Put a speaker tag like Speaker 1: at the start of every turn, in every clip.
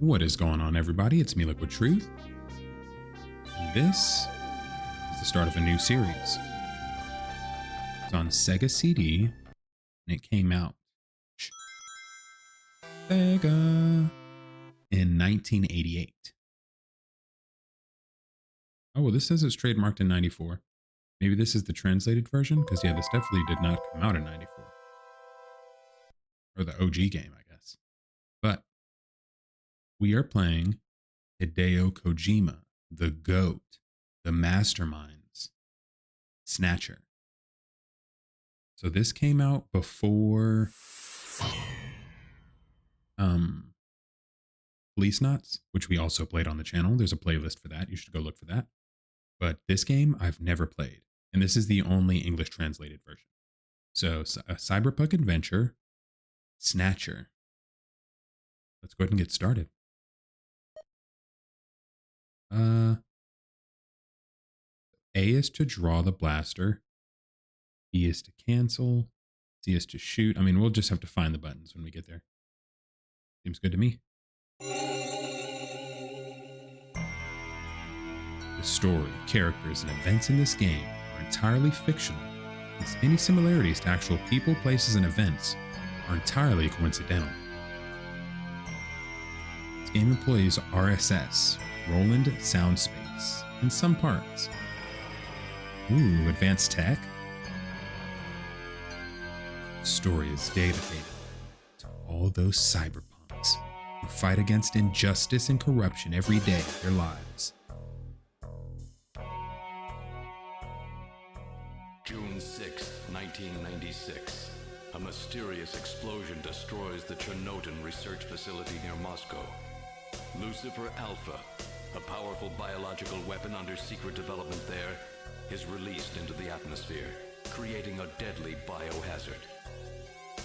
Speaker 1: What is going on, everybody? It's me, LiquidTruth. And this is the start of a new series. It's on Sega CD, and it came out Sega in 1988. Oh, well, this says it's trademarked in 94. Maybe this is the translated version? Because, yeah, this definitely did not come out in 94. Or the OG game, I guess. But we are playing Hideo Kojima, the GOAT, the masterminds, Snatcher. So this came out before Police Knots, which we also played on the channel. There's a playlist for that. You should go look for that. But this game I've never played. And this is the only English translated version. So a cyberpunk adventure, Snatcher. Let's go ahead and get started. A is to draw the blaster. B is to cancel. C is to shoot. I mean, we'll just have to find the buttons when we get there. Seems good to me. The story, characters, and events in this game are entirely fictional, as any similarities to actual people, places, and events are entirely coincidental. This game employs RSS, Roland Sound Space, in some parts. Ooh, advanced tech? The story is dedicated to all those cyberpunks who fight against injustice and corruption every day of their lives.
Speaker 2: June 6, 1996. A mysterious explosion destroys the Chernobyl research facility near Moscow. Lucifer Alpha, a powerful biological weapon under secret development there, is released into the atmosphere, creating a deadly biohazard.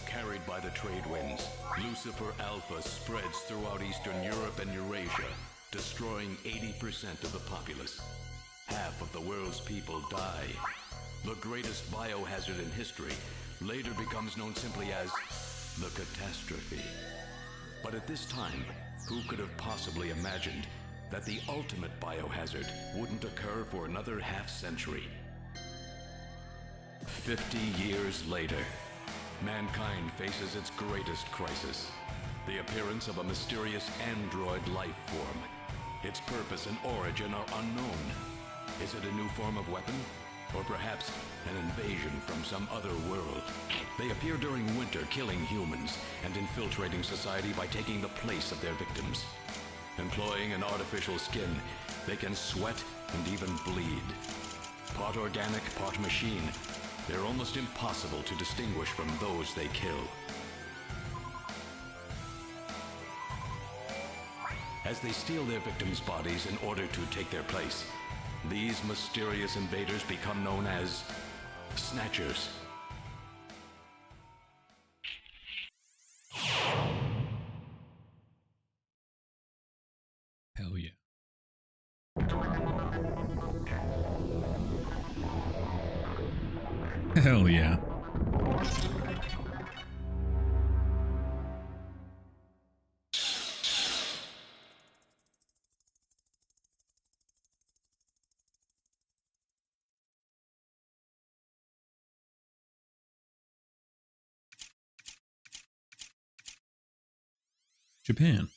Speaker 2: Carried by the trade winds, Lucifer Alpha spreads throughout Eastern Europe and Eurasia, destroying 80% of the populace. Half of the world's people die. The greatest biohazard in history later becomes known simply as the catastrophe. But at this time, who could have possibly imagined that the ultimate biohazard wouldn't occur for another half-century? 50 years later, mankind faces its greatest crisis, the appearance of a mysterious android life form. Its purpose and origin are unknown. Is it a new form of weapon? Or perhaps an invasion from some other world? They appear during winter, killing humans and infiltrating society by taking the place of their victims. Employing an artificial skin, they can sweat and even bleed. Part organic, part machine, they're almost impossible to distinguish from those they kill. As they steal their victims' bodies in order to take their place, these mysterious invaders become known as Snatchers.
Speaker 1: Hell yeah. Hell yeah. Japan.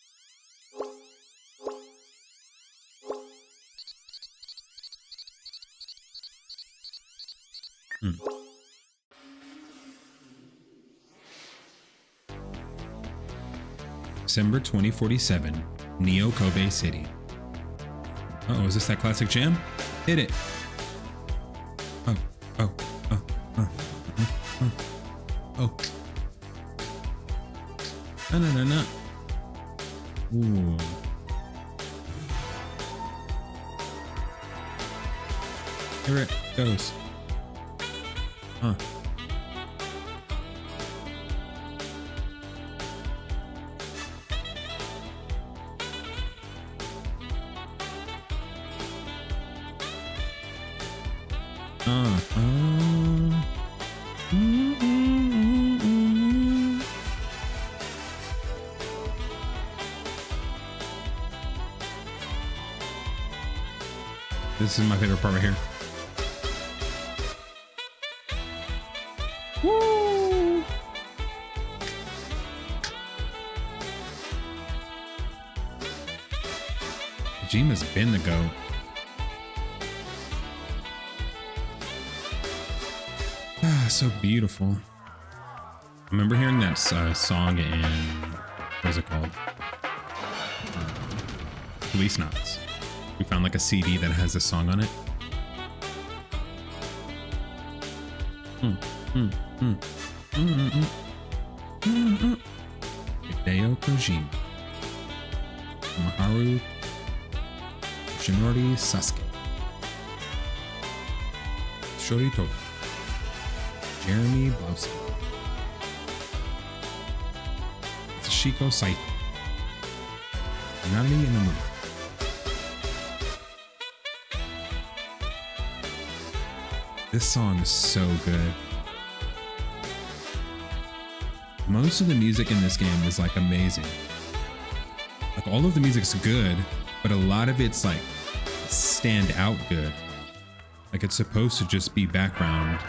Speaker 1: December 2047, Neo Kobe City. Uh-oh, is this that classic jam? Hit it. Oh. No. Ooh. Here it goes. Huh. This is my favorite part right here. Woo! Kojima's been the GOAT. Ah, so beautiful. I remember hearing that song in, what is it called? Police Knots. We found like a CD that has a song on it. Hideo Kojima. Maharu Shinori Sasuke. Shori Toga. Jeremy Blowski. Tsushiko Saito. Nani Inamura. This song is so good. Most of the music in this game is like amazing. Like all of the music's good, but a lot of it's like stand out good. Like it's supposed to just be background.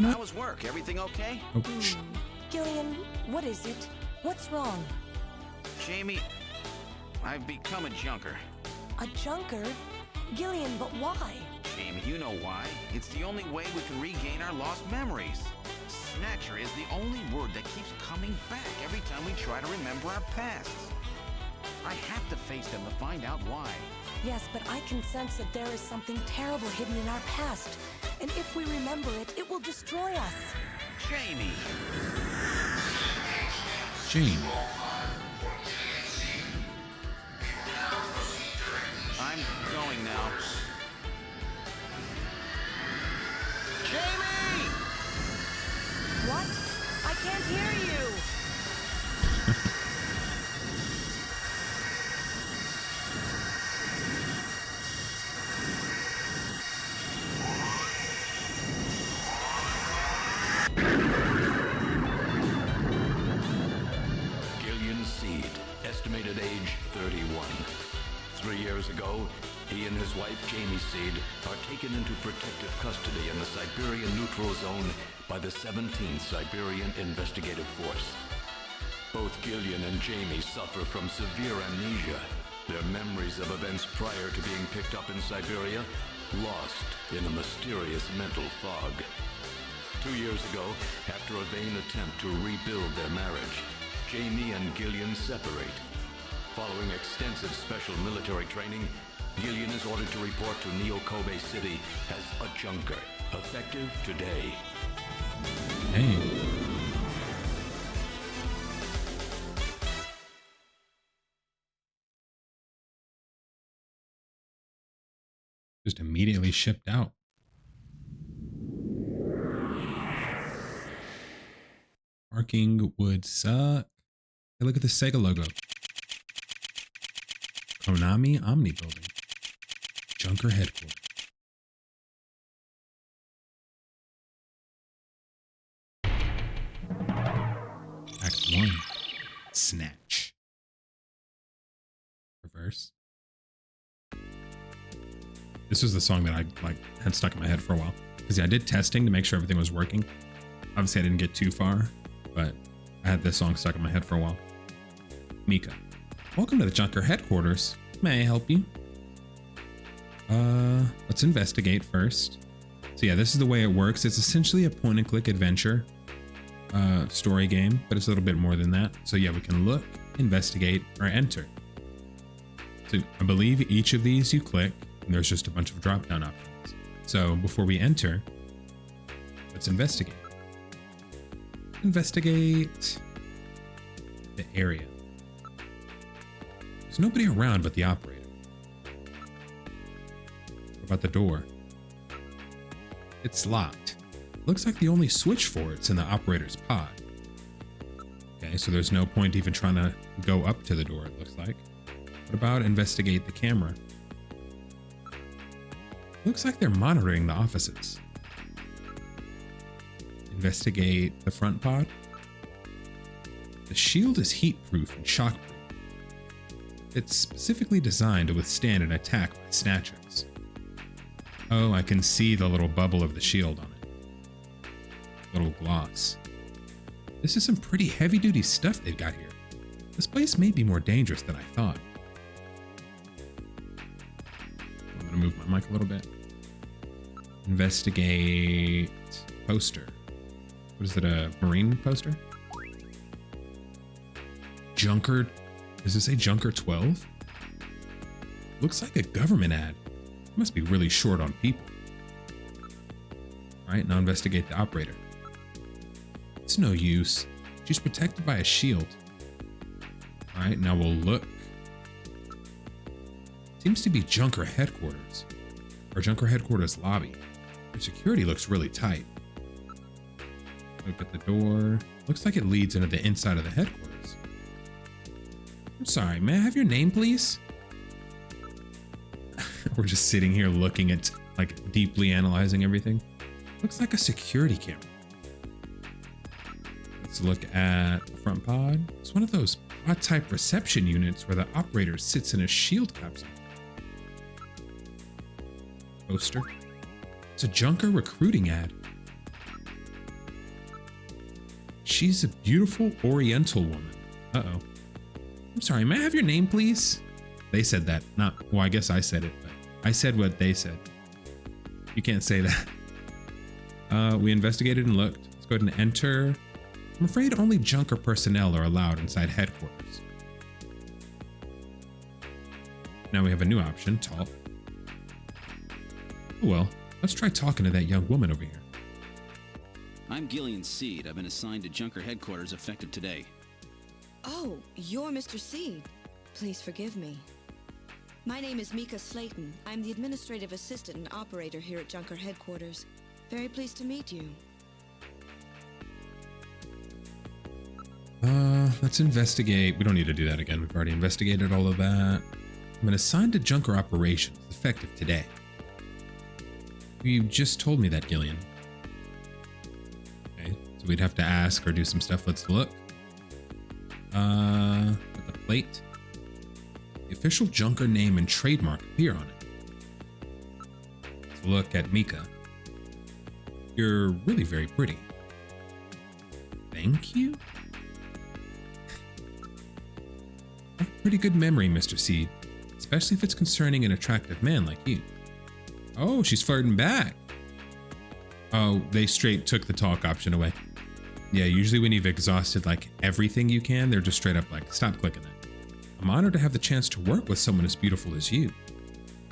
Speaker 3: How was work? Everything okay?
Speaker 1: Oh, shh.
Speaker 4: Gillian, what is it? What's wrong?
Speaker 3: Jamie, I've become a junker.
Speaker 4: A junker? Gillian, but why?
Speaker 3: Jamie, you know why. It's the only way we can regain our lost memories. Snatcher is the only word that keeps coming back every time we try to remember our pasts. I have to face them to find out why.
Speaker 4: Yes, but I can sense that there is something terrible hidden in our past. And if we remember it, it will destroy us.
Speaker 3: Jamie!
Speaker 1: Jane.
Speaker 3: I'm going now. Jamie!
Speaker 4: What? I can't hear you!
Speaker 2: Gillian Seed, estimated age 31. 3 years ago, he and his wife Jamie Seed are taken into protective custody in the Siberian Neutral Zone by the 17th Siberian Investigative Force. Both Gillian and Jamie suffer from severe amnesia, their memories of events prior to being picked up in Siberia lost in a mysterious mental fog. 2 years ago, after a vain attempt to rebuild their marriage, Jamie and Gillian separate. Following extensive special military training, Gillian is ordered to report to Neo-Kobe City as a junker, effective today.
Speaker 1: Hey. Just immediately shipped out. Parking would suck. Hey, look at the Sega logo. Konami Omni Building. Junker headquarters. Act 1. Snatch. Reverse. This was the song that I had stuck in my head for a while. Because I did testing to make sure everything was working. Obviously I didn't get too far, but I had this song stuck in my head for a while. Mika. Welcome to the Junker headquarters. May I help you? Let's investigate first. So yeah, this is the way it works. It's essentially a point and click adventure story game, but it's a little bit more than that. So yeah, we can look, investigate, or enter. So I believe each of these you click, and there's just a bunch of drop down options. So before we enter, let's investigate. Investigate the area. There's nobody around but the operator. What about the door? It's locked. Looks like the only switch for it's in the operator's pod. Okay, so there's no point even trying to go up to the door, it looks like. What about investigate the camera? Looks like they're monitoring the offices. Investigate the front pod. The shield is heat-proof and shock-proof. It's specifically designed to withstand an attack by snatchers. Oh, I can see the little bubble of the shield on it. Little gloss. This is some pretty heavy-duty stuff they've got here. This place may be more dangerous than I thought. I'm gonna move my mic a little bit. Investigate poster. What is it, a marine poster? Junker, does it say Junker 12? Looks like a government ad. It must be really short on people. All right, now investigate the operator. It's no use. She's protected by a shield. All right, now we'll look. Seems to be Junker headquarters, or Junker headquarters lobby. Their security looks really tight. Look at the door. Looks like it leads into the inside of the headquarters. I'm sorry, may I have your name, please? We're just sitting here looking at, like, deeply analyzing everything. Looks like a security camera. Let's look at the front pod. It's one of those pod-type reception units where the operator sits in a shield capsule. Poster. It's a Junker recruiting ad. She's a beautiful Oriental woman. Uh-oh. I'm sorry, may I have your name, please? They said that. Well, I guess I said it, but I said what they said. You can't say that. We investigated and looked. Let's go ahead and enter. I'm afraid only Junker personnel are allowed inside headquarters. Now we have a new option, talk. Oh well, let's try talking to that young woman over here.
Speaker 5: I'm Gillian Seed. I've been assigned to Junker headquarters effective today.
Speaker 6: Oh, you're Mr. Seed. Please forgive me. My name is Mika Slayton. I'm the administrative assistant and operator here at Junker headquarters. Very pleased to meet you.
Speaker 1: Let's investigate. We don't need to do that again. We've already investigated all of that. I've been assigned to Junker operations, effective today. You just told me that, Gillian. Okay, so we'd have to ask or do some stuff. Let's look. At the plate. The official Junker name and trademark appear on it. Let's look at Mika. You're really very pretty. Thank you? I have a pretty good memory, Mr. Seed, especially if it's concerning an attractive man like you. Oh, she's flirting back. Oh, they straight took the talk option away. Yeah, usually when you've exhausted like everything you can, they're just straight up like, stop clicking that. I'm honored to have the chance to work with someone as beautiful as you.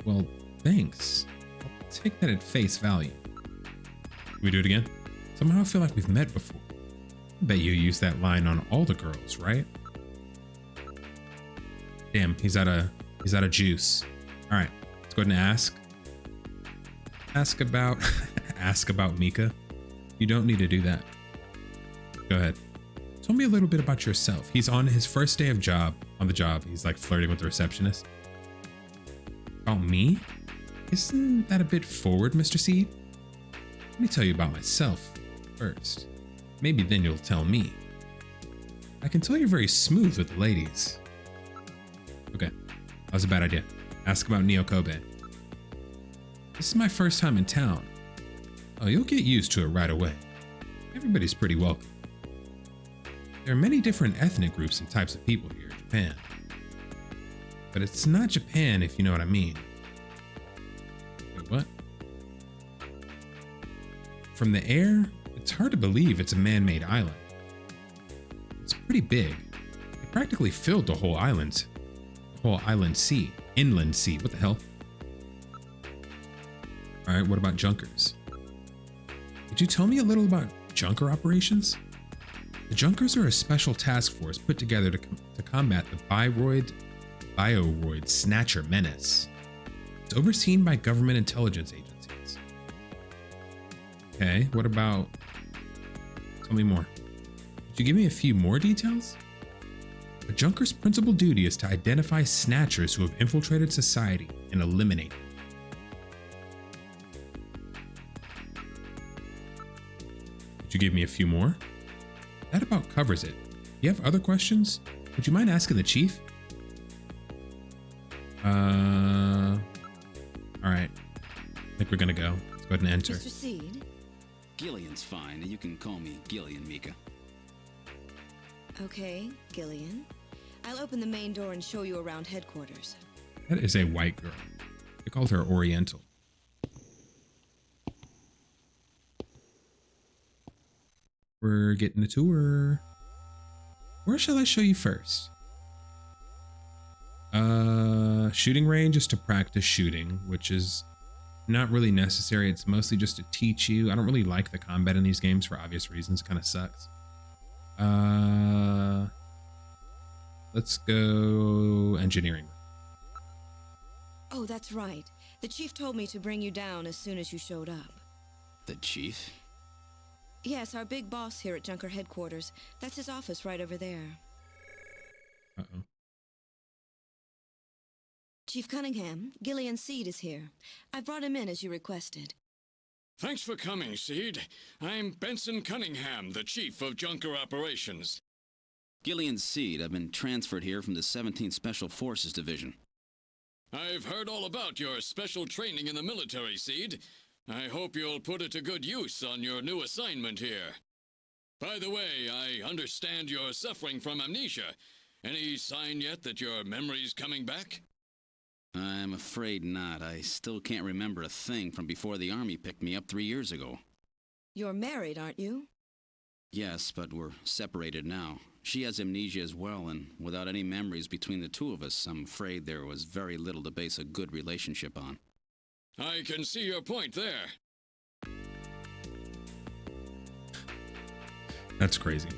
Speaker 1: Well, thanks. I'll take that at face value. Can we do it again? Somehow I feel like we've met before. I bet you use that line on all the girls, right? Damn, he's out of juice. All right, let's go ahead and ask. Ask about Mika. You don't need to do that. Go ahead. Tell me a little bit about yourself. He's on his first day of on the job. He's like flirting with the receptionist. About me? Isn't that a bit forward, Mr. Seed? Let me tell you about myself first. Maybe then you'll tell me. I can tell you're very smooth with the ladies. Okay, that was a bad idea. Ask about Neo Kobe. This is my first time in town. Oh, you'll get used to it right away. Everybody's pretty welcome. There are many different ethnic groups and types of people here in Japan. But it's not Japan, if you know what I mean. Wait, what? From the air, it's hard to believe it's a man-made island. It's pretty big. It practically filled the whole island. The whole inland sea. What the hell? All right, what about Junkers? Could you tell me a little about Junker operations? The Junkers are a special task force put together to combat the Bioroid Snatcher menace. It's overseen by government intelligence agencies. Okay, what about... Tell me more. Could you give me a few more details? A Junker's principal duty is to identify snatchers who have infiltrated society and eliminate them. Could you give me a few more? That about covers it. You have other questions? Would you mind asking the chief? All right. I think we're gonna go. Let's go ahead and enter.
Speaker 6: Mr. Seed?
Speaker 5: Gillian's fine, and you can call me Gillian, Mika.
Speaker 6: Okay, Gillian. I'll open the main door and show you around headquarters.
Speaker 1: That is a white girl. They called her Oriental. We're getting a tour. Where shall I show you first? Shooting range is to practice shooting, which is not really necessary. It's mostly just to teach you. I don't really like the combat in these games for obvious reasons. It kind of sucks. Let's go engineering.
Speaker 6: Oh, that's right. The chief told me to bring you down as soon as you showed up.
Speaker 5: The chief?
Speaker 6: Yes, our big boss here at Junker headquarters. That's his office right over there.
Speaker 1: Uh-oh.
Speaker 6: Chief Cunningham, Gillian Seed is here. I brought him in as you requested.
Speaker 7: Thanks for coming, Seed. I'm Benson Cunningham, the Chief of Junker Operations.
Speaker 5: Gillian Seed. I've been transferred here from the 17th Special Forces Division.
Speaker 7: I've heard all about your special training in the military, Seed. I hope you'll put it to good use on your new assignment here. By the way, I understand you're suffering from amnesia. Any sign yet that your memory's coming back?
Speaker 5: I'm afraid not. I still can't remember a thing from before the Army picked me up 3 years ago.
Speaker 6: You're married, aren't you?
Speaker 5: Yes, but we're separated now. She has amnesia as well, and without any memories between the two of us, I'm afraid there was very little to base a good relationship on.
Speaker 7: I can see your point there.
Speaker 1: That's crazy.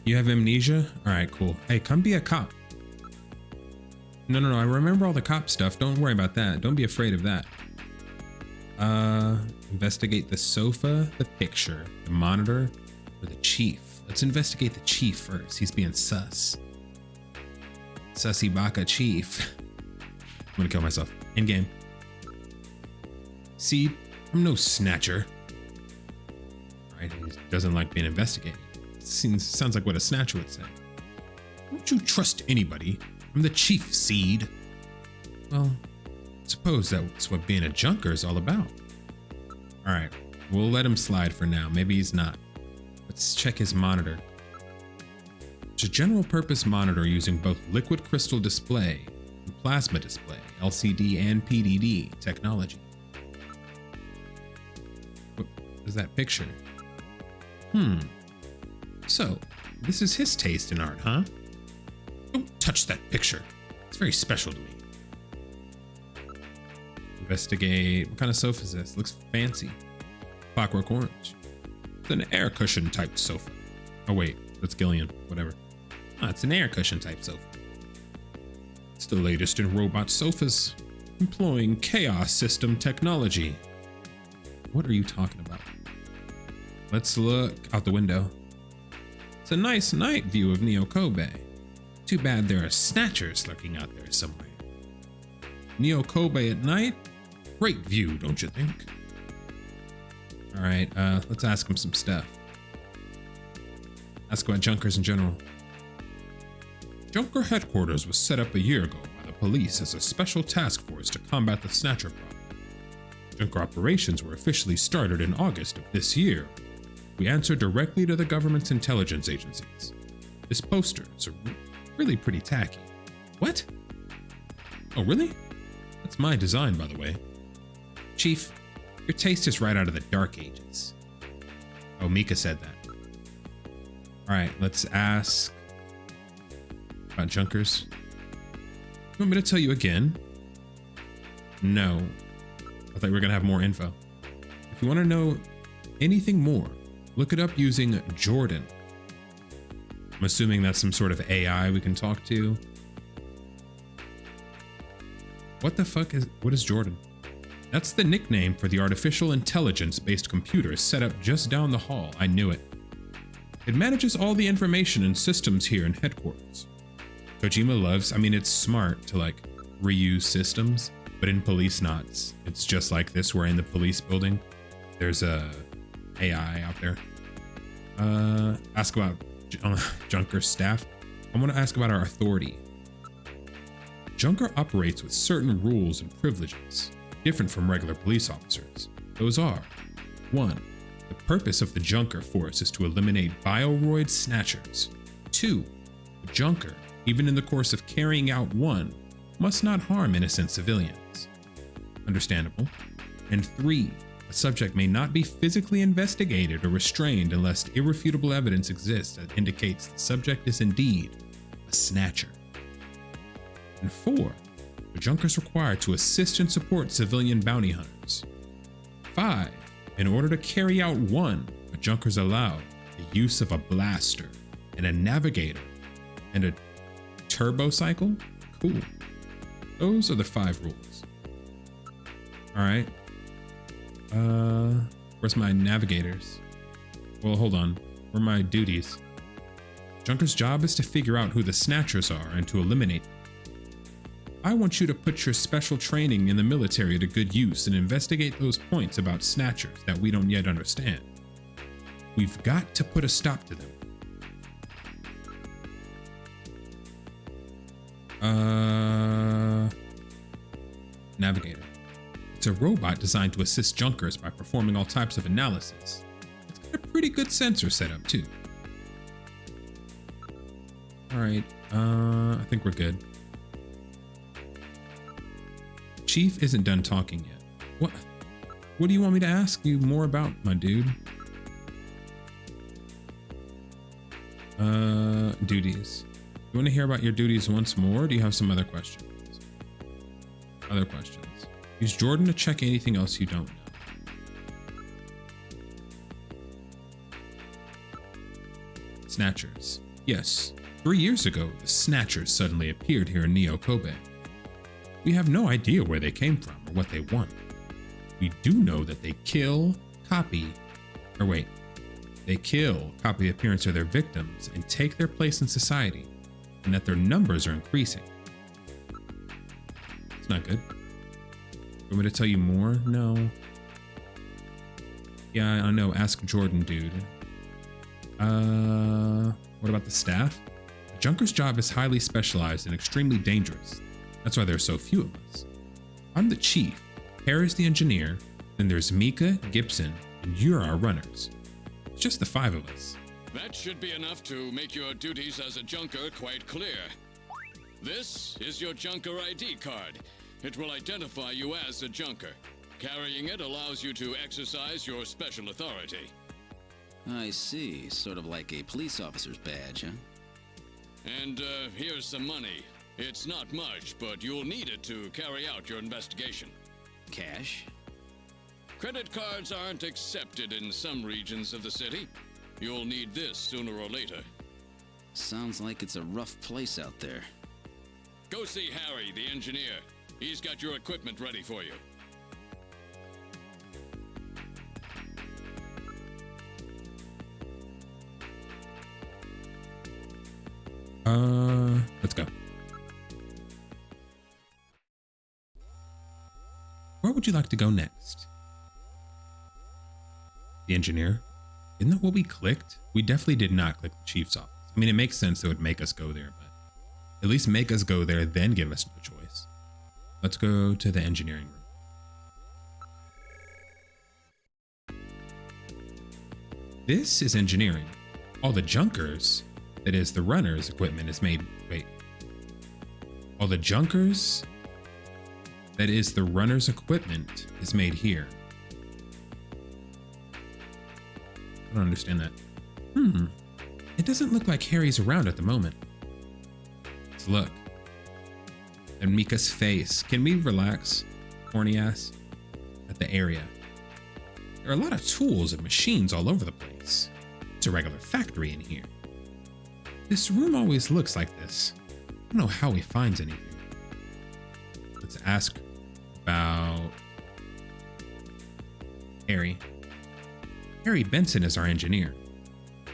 Speaker 1: You have amnesia? All right, cool. Hey, come be a cop. No, I remember all the cop stuff. Don't worry about that. Don't be afraid of that. Investigate the sofa, the picture, the monitor, or the chief. Let's investigate the chief first. He's being sus. Sussy Baka chief. I'm gonna kill myself. In game. Seed, I'm no snatcher. Right, he doesn't like being investigated. Sounds like what a snatcher would say. Don't you trust anybody? I'm the chief, Seed. Well, suppose that's what being a junker is all about. All right, we'll let him slide for now. Maybe he's not. Let's check his monitor. It's a general purpose monitor using both liquid crystal display and plasma display, LCD and PDD technology. What is that picture? So, this is his taste in art, huh? Don't touch that picture. It's very special to me. Investigate. What kind of sofa is this? Looks fancy. Clockwork orange. It's an air cushion type sofa. Oh wait, that's Gillian. Whatever. Ah, it's an air cushion type sofa. It's the latest in robot sofas, employing chaos system technology. What are you talking about? Let's look out the window. It's a nice night view of Neo Kobe. Too bad there are snatchers lurking out there somewhere. Neo Kobe at night? Great view, don't you think? All right, let's ask him some stuff. Ask about junkers in general. Junker headquarters was set up a year ago by the police as a special task force to combat the Snatcher problem. Junker operations were officially started in August of this year. We answer directly to the government's intelligence agencies. This poster is really pretty tacky. What? Oh, really? That's my design, by the way. Chief, your taste is right out of the Dark Ages. Oh, Mika said that. All right, let's ask about junkers. You want me to tell you again? No. I thought we were gonna have more info. If you want to know anything more, look it up using Jordan. I'm assuming that's some sort of AI we can talk to. What is Jordan? That's the nickname for the artificial intelligence-based computer set up just down the hall. I knew it. It manages all the information and systems here in headquarters. Kojima loves, it's smart to like reuse systems, but in police knots, it's just like this, where in the police building, there's a AI out there. Ask about Junker staff, I want to ask about our authority. Junker operates with certain rules and privileges, different from regular police officers. Those are: 1. The purpose of the Junker force is to eliminate bioroid snatchers. 2. The Junker, even in the course of carrying out one, must not harm innocent civilians. Understandable. And 3. A subject may not be physically investigated or restrained unless irrefutable evidence exists that indicates the subject is indeed a snatcher. And 4. The Junker is required to assist and support civilian bounty hunters. 5. In order to carry out one, a Junker is allowed the use of a blaster and a navigator and a turbo cycle. Cool. Those are the 5 rules. All right. Where's my navigators? Well, hold on. Where are my duties? Junker's job is to figure out who the snatchers are and to eliminate them. I want you to put your special training in the military to good use and investigate those points about snatchers that we don't yet understand. We've got to put a stop to them. Navigator. It's a robot designed to assist Junkers by performing all types of analysis. It's got a pretty good sensor setup too. All right, I think we're good. Chief isn't done talking yet. What do you want me to ask you more about, my dude? Duties. You want to hear about your duties once more, or do you have some other questions? Other questions. Use Jordan to check anything else you don't know. Snatchers. Yes, 3 years ago, the Snatchers suddenly appeared here in Neo Kobe. We have no idea where they came from or what they want. We do know that they kill, copy the appearance of their victims and take their place in society, and that their numbers are increasing. It's not good. Want me to tell you more? No. Yeah, I know. Ask Jordan, dude. What about the staff? The Junker's job is highly specialized and extremely dangerous. That's why there's so few of us. I'm the chief, Harry's the engineer, then there's Mika, Gibson, and you're our runners. It's just the 5 of us.
Speaker 7: That should be enough to make your duties as a Junker quite clear. This is your Junker ID card. It will identify you as a Junker. Carrying it allows you to exercise your special authority.
Speaker 5: I see. Sort of like a police officer's badge, huh?
Speaker 7: And here's some money. It's not much, but you'll need it to carry out your investigation.
Speaker 5: Cash?
Speaker 7: Credit cards aren't accepted in some regions of the city. You'll need this sooner or later.
Speaker 5: Sounds like it's a rough place out there.
Speaker 7: Go see Harry, the engineer. He's got your equipment ready for you.
Speaker 1: Let's go. Where would you like to go next? The engineer? Isn't that what we clicked? We definitely did not click the chief's office. I mean, it makes sense it would make us go there, but at least make us go there, then give us the choice. Let's go to the engineering room. This is engineering. All the Junkers, that is the runners' equipment is made, all the Junkers, that is the runners' equipment is made here. I don't understand that. It doesn't look like Harry's around at the moment. Let's look. And Mika's face. Can we relax, horny ass, at the area? There are a lot of tools and machines all over the place. It's a regular factory in here. This room always looks like this. I don't know how he finds anything. Let's ask about Harry. Harry Benson is our engineer.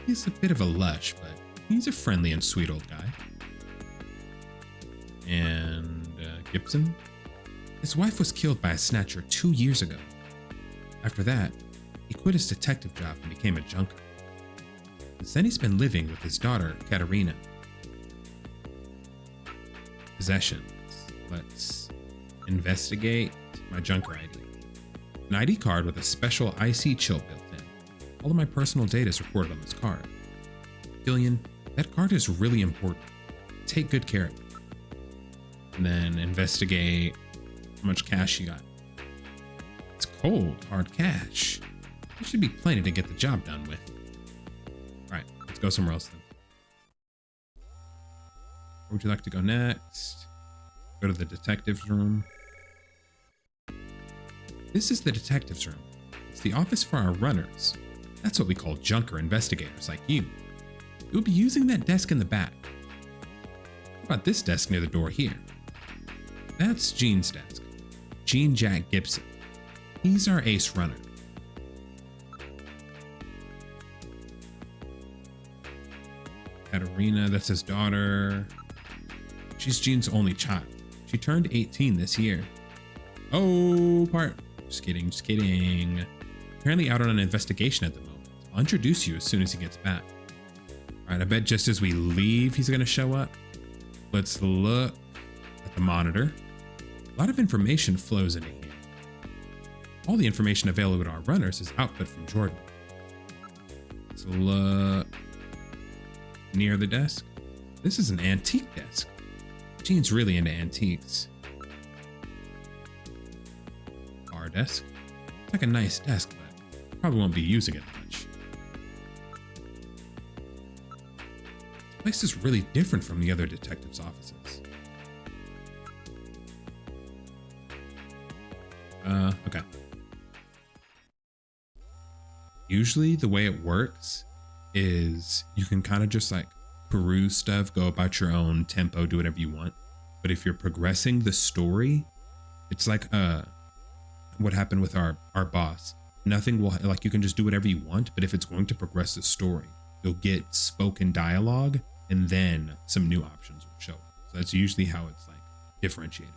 Speaker 1: He's a bit of a lush, but he's a friendly and sweet old guy. And Gibson? His wife was killed by a snatcher 2 years ago. After that, he quit his detective job and became a junker. Since then, he's been living with his daughter, Katerina. Possessions. Let's investigate my junker ID. An ID card with a special IC chip built in. All of my personal data is recorded on this card. Gillian, that card is really important. Take good care of it. And then investigate how much cash you got. It's cold, hard cash. There should be plenty to get the job done with. Alright, let's go somewhere else then. Where would you like to go next? Go to the detective's room. This is the detective's room. It's the office for our runners. That's what we call junker investigators like you. You'll be using that desk in the back. How about this desk near the door here? That's Gene's desk. Gene Jack Gibson. He's our ace runner. Katerina, that's his daughter. She's Gene's only child. She turned 18 this year. Oh, just kidding, just kidding. Apparently out on an investigation at the moment. I'll introduce you as soon as he gets back. All right, I bet just as we leave, he's gonna show up. Let's look at the monitor. A lot of information flows into here. All the information available to our runners is output from Jordan. Let's look near the desk. This is an antique desk. Gene's really into antiques. Our desk. It's like a nice desk, but probably won't be using it much. This place is really different from the other detectives' offices. Okay. Usually the way it works is you can kind of just like peruse stuff, go about your own tempo, do whatever you want. But if you're progressing the story, it's like what happened with our boss. Nothing will, like, you can just do whatever you want, but if it's going to progress the story, you'll get spoken dialogue and then some new options will show up. So that's usually how it's like differentiated.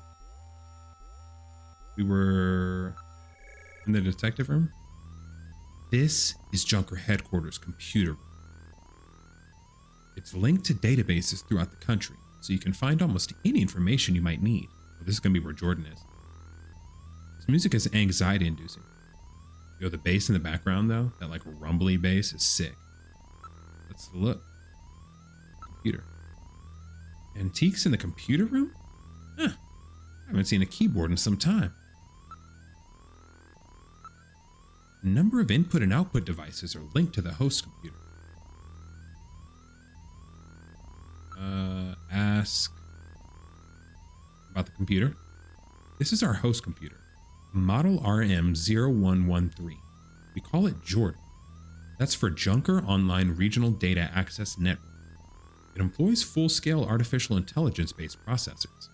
Speaker 1: We were in the detective room. This is Junker Headquarters computer room. It's linked to databases throughout the country, so you can find almost any information you might need. Well, this is gonna be where Jordan is. This music is anxiety inducing. Yo, the bass in the background though, that like rumbly bass is sick. Let's look. Computer. Antiques in the computer room? Huh. I haven't seen a keyboard in some time. A number of input and output devices are linked to the host computer. Ask about the computer. This is our host computer, model RM0113. We call it Jordan. That's for Junker Online Regional Data Access Network. It employs full-scale artificial intelligence-based processors.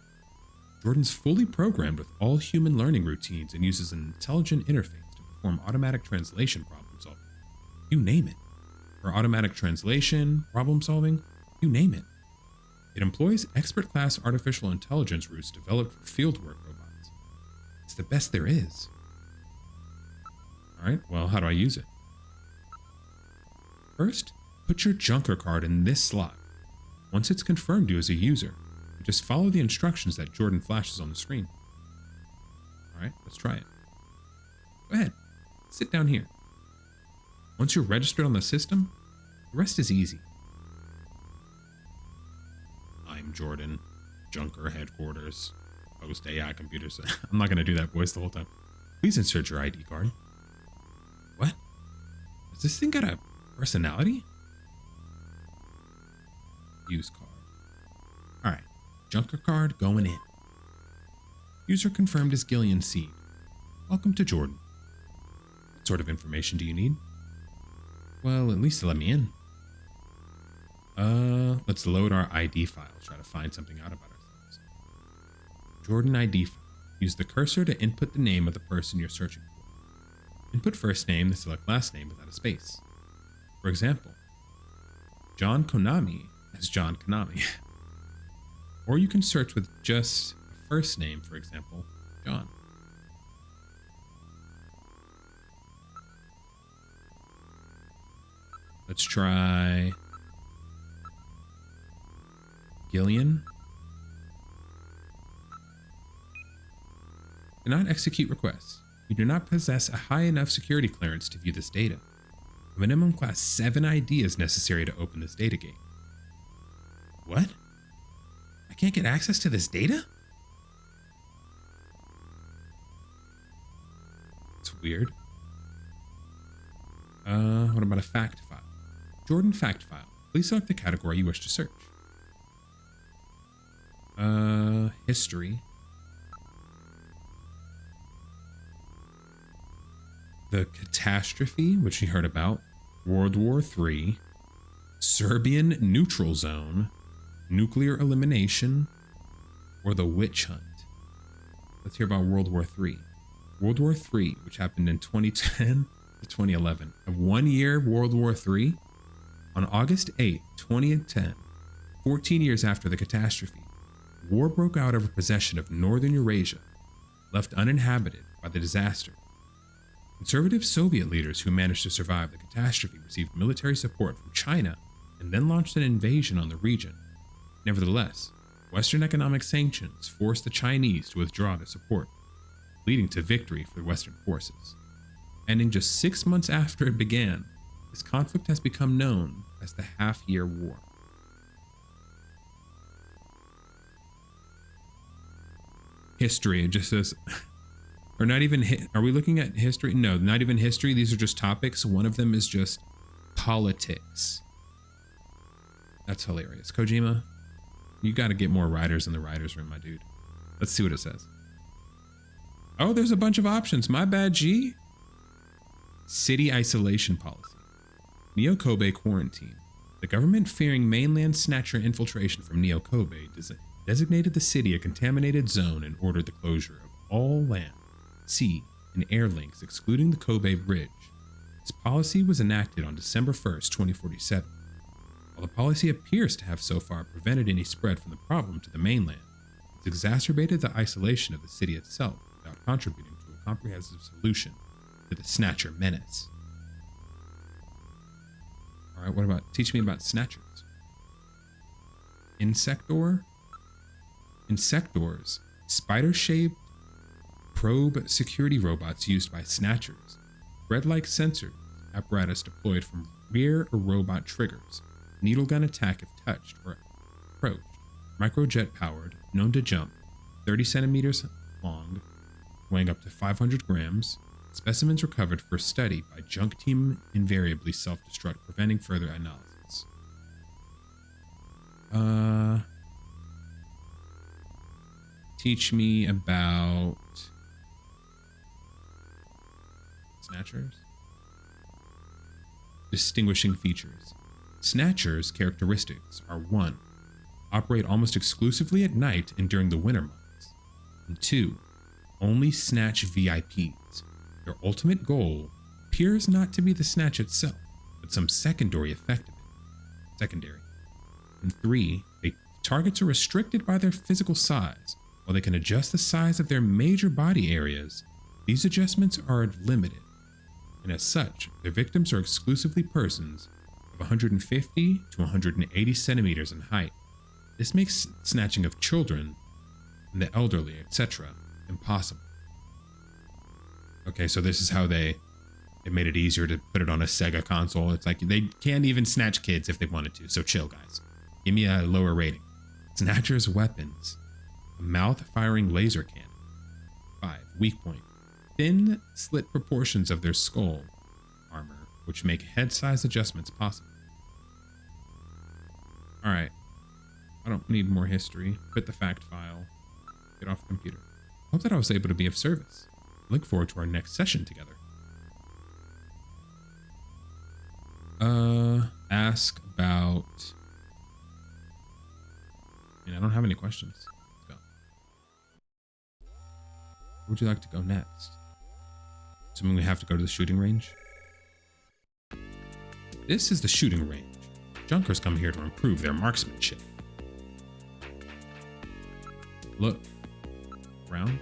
Speaker 1: Jordan's fully programmed with all human learning routines and uses an intelligent interface to perform automatic translation problem solving. You name it. For automatic translation, problem solving, you name it. It employs expert-class artificial intelligence routes developed for fieldwork robots. It's the best there is. All right, well, how do I use it? First, put your Junker card in this slot. Once it's confirmed you as a user, you just follow the instructions that Jordan flashes on the screen. All right, let's try it. Go ahead, sit down here. Once you're registered on the system, the rest is easy. I'm Jordan, Junker Headquarters, host AI computers. I'm not going to do that voice the whole time. Please insert your ID card. What? Does this thing got a personality? Use card. All right, Junker card going in. User confirmed as Gillian Seed. Welcome to Jordan. What sort of information do you need? Well, at least let me in. Let's load our ID file. Try to find something out about ourselves. Jordan ID file. Use the cursor to input the name of the person you're searching for. Input first name, then select last name without a space. For example, John Konami as John Konami. Or you can search with just a first name, for example, John. Let's try Gillian. Do not execute requests. You do not possess a high enough security clearance to view this data. A minimum class 7 ID is necessary to open this data gate. What? I can't get access to this data? It's weird. What about a fact file? Jordan fact file. Please select the category you wish to search. History. The catastrophe, which you heard about. World War III. Serbian neutral zone. Nuclear elimination. Or the witch hunt. Let's hear about World War III. World War III, which happened in 2010 to 2011. A 1-year World War III. On August 8, 2010, 14 years after the catastrophe, war broke out over possession of northern Eurasia, left uninhabited by the disaster. Conservative Soviet leaders who managed to survive the catastrophe received military support from China and then launched an invasion on the region. Nevertheless, Western economic sanctions forced the Chinese to withdraw their support, leading to victory for the Western forces. Ending just 6 months after it began, this conflict has become known as the Half-Year War. History, it just says, or not even, are we looking at history? No, not even history. These are just topics. One of them is just politics. That's hilarious. Kojima, you got to get more writers in the writer's room, my dude. Let's see what it says. Oh, there's a bunch of options. My bad, G. City isolation policy. Neo Kobe quarantine. The government, fearing mainland Snatcher infiltration from Neo Kobe, designated the city a contaminated zone and ordered the closure of all land, sea, and air links, excluding the Kobe Bridge. This policy was enacted on December 1st, 2047. While the policy appears to have so far prevented any spread from the problem to the mainland, it's exacerbated the isolation of the city itself without contributing to a comprehensive solution to the Snatcher menace. All right, what about, teach me about Snatchers. Insector? Insectors, spider-shaped probe security robots used by Snatchers. Thread-like sensor apparatus deployed from rear or robot triggers. Needle gun attack if touched or approached. Microjet powered, known to jump, 30 centimeters long, weighing up to 500 grams. Specimens recovered for study by junk team invariably self-destruct, preventing further analysis. Teach me about Snatchers. Distinguishing features. Snatchers' characteristics are 1. Operate almost exclusively at night and during the winter months. And 2. Only snatch VIPs. Their ultimate goal appears not to be the snatch itself, but some secondary effect of it. Secondary. And 3. Targets are restricted by their physical size. While they can adjust the size of their major body areas, these adjustments are limited, and as such, their victims are exclusively persons of 150 to 180 centimeters in height. This makes snatching of children and the elderly, etc., impossible. Okay, so this is how they made it easier to put it on a Sega console. It's like they can't even snatch kids if they wanted to, so chill, guys. Give me a lower rating. Snatchers' weapons. A mouth-firing laser cannon. 5. Weak point. Thin, slit proportions of their skull armor, which make head-size adjustments possible. Alright. I don't need more history. Quit the fact file. Get off the computer. Hope that I was able to be of service. Look forward to our next session together. Ask about... I don't have any questions. Let's go. Where would you like to go next? Assuming we have to go to the shooting range. This is the shooting range. Junkers come here to improve their marksmanship. Look. Around.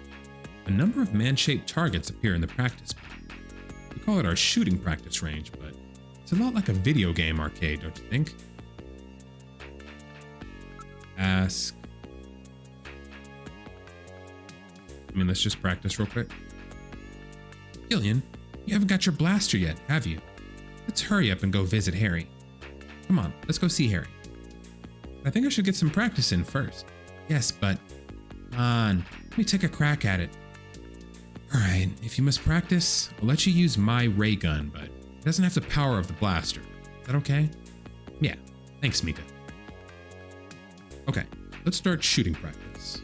Speaker 1: A number of man-shaped targets appear in the practice. We call it our shooting practice range, but It's a lot like a video game arcade, don't you think? Ask. I mean, let's just practice real quick. Gillian, you haven't got your blaster yet, have you? Let's hurry up and go visit Harry. Come on, let's go see Harry. I think I should get some practice in first. Yes, but come on, let me take a crack at it. All right, if you must practice, I'll let you use my ray gun, but it doesn't have the power of the blaster. Is that okay? Yeah, thanks, Mika. Okay, let's start shooting practice.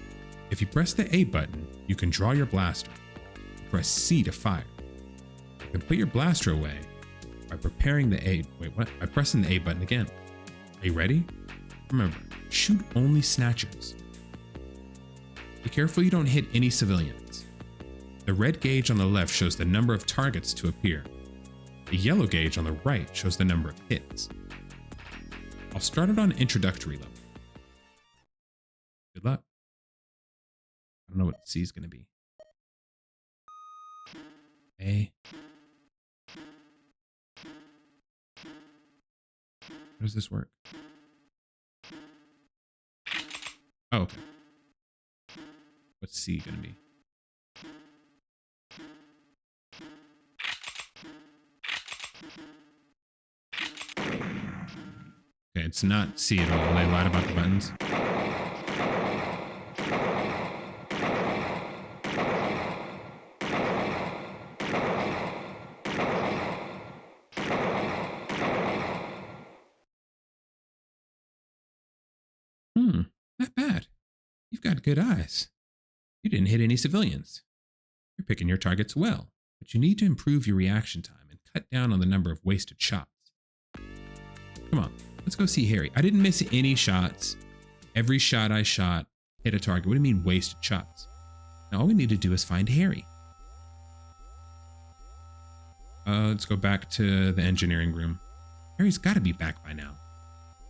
Speaker 1: If you press the A button, you can draw your blaster. Press C to fire. You can put your blaster away by preparing the A. Wait, what? By pressing the A button again. Are you ready? Remember, shoot only snatchers. Be careful you don't hit any civilians. The red gauge on the left shows the number of targets to appear. The yellow gauge on the right shows the number of hits. I'll start it on introductory level. Good luck. I don't know what C is going to be. A. How does this work? Oh, okay. What's C going to be? Okay, it's not C at all. They lied about the buttons. Not bad. You've got good eyes. You didn't hit any civilians. You're picking your targets well, but you need to improve your reaction time and cut down on the number of wasted shots. Come on, let's go see Harry. I didn't miss any shots. Every shot I shot hit a target. What do you mean wasted shots? Now all we need to do is find Harry. Let's go back to the engineering room. Harry's got to be back by now.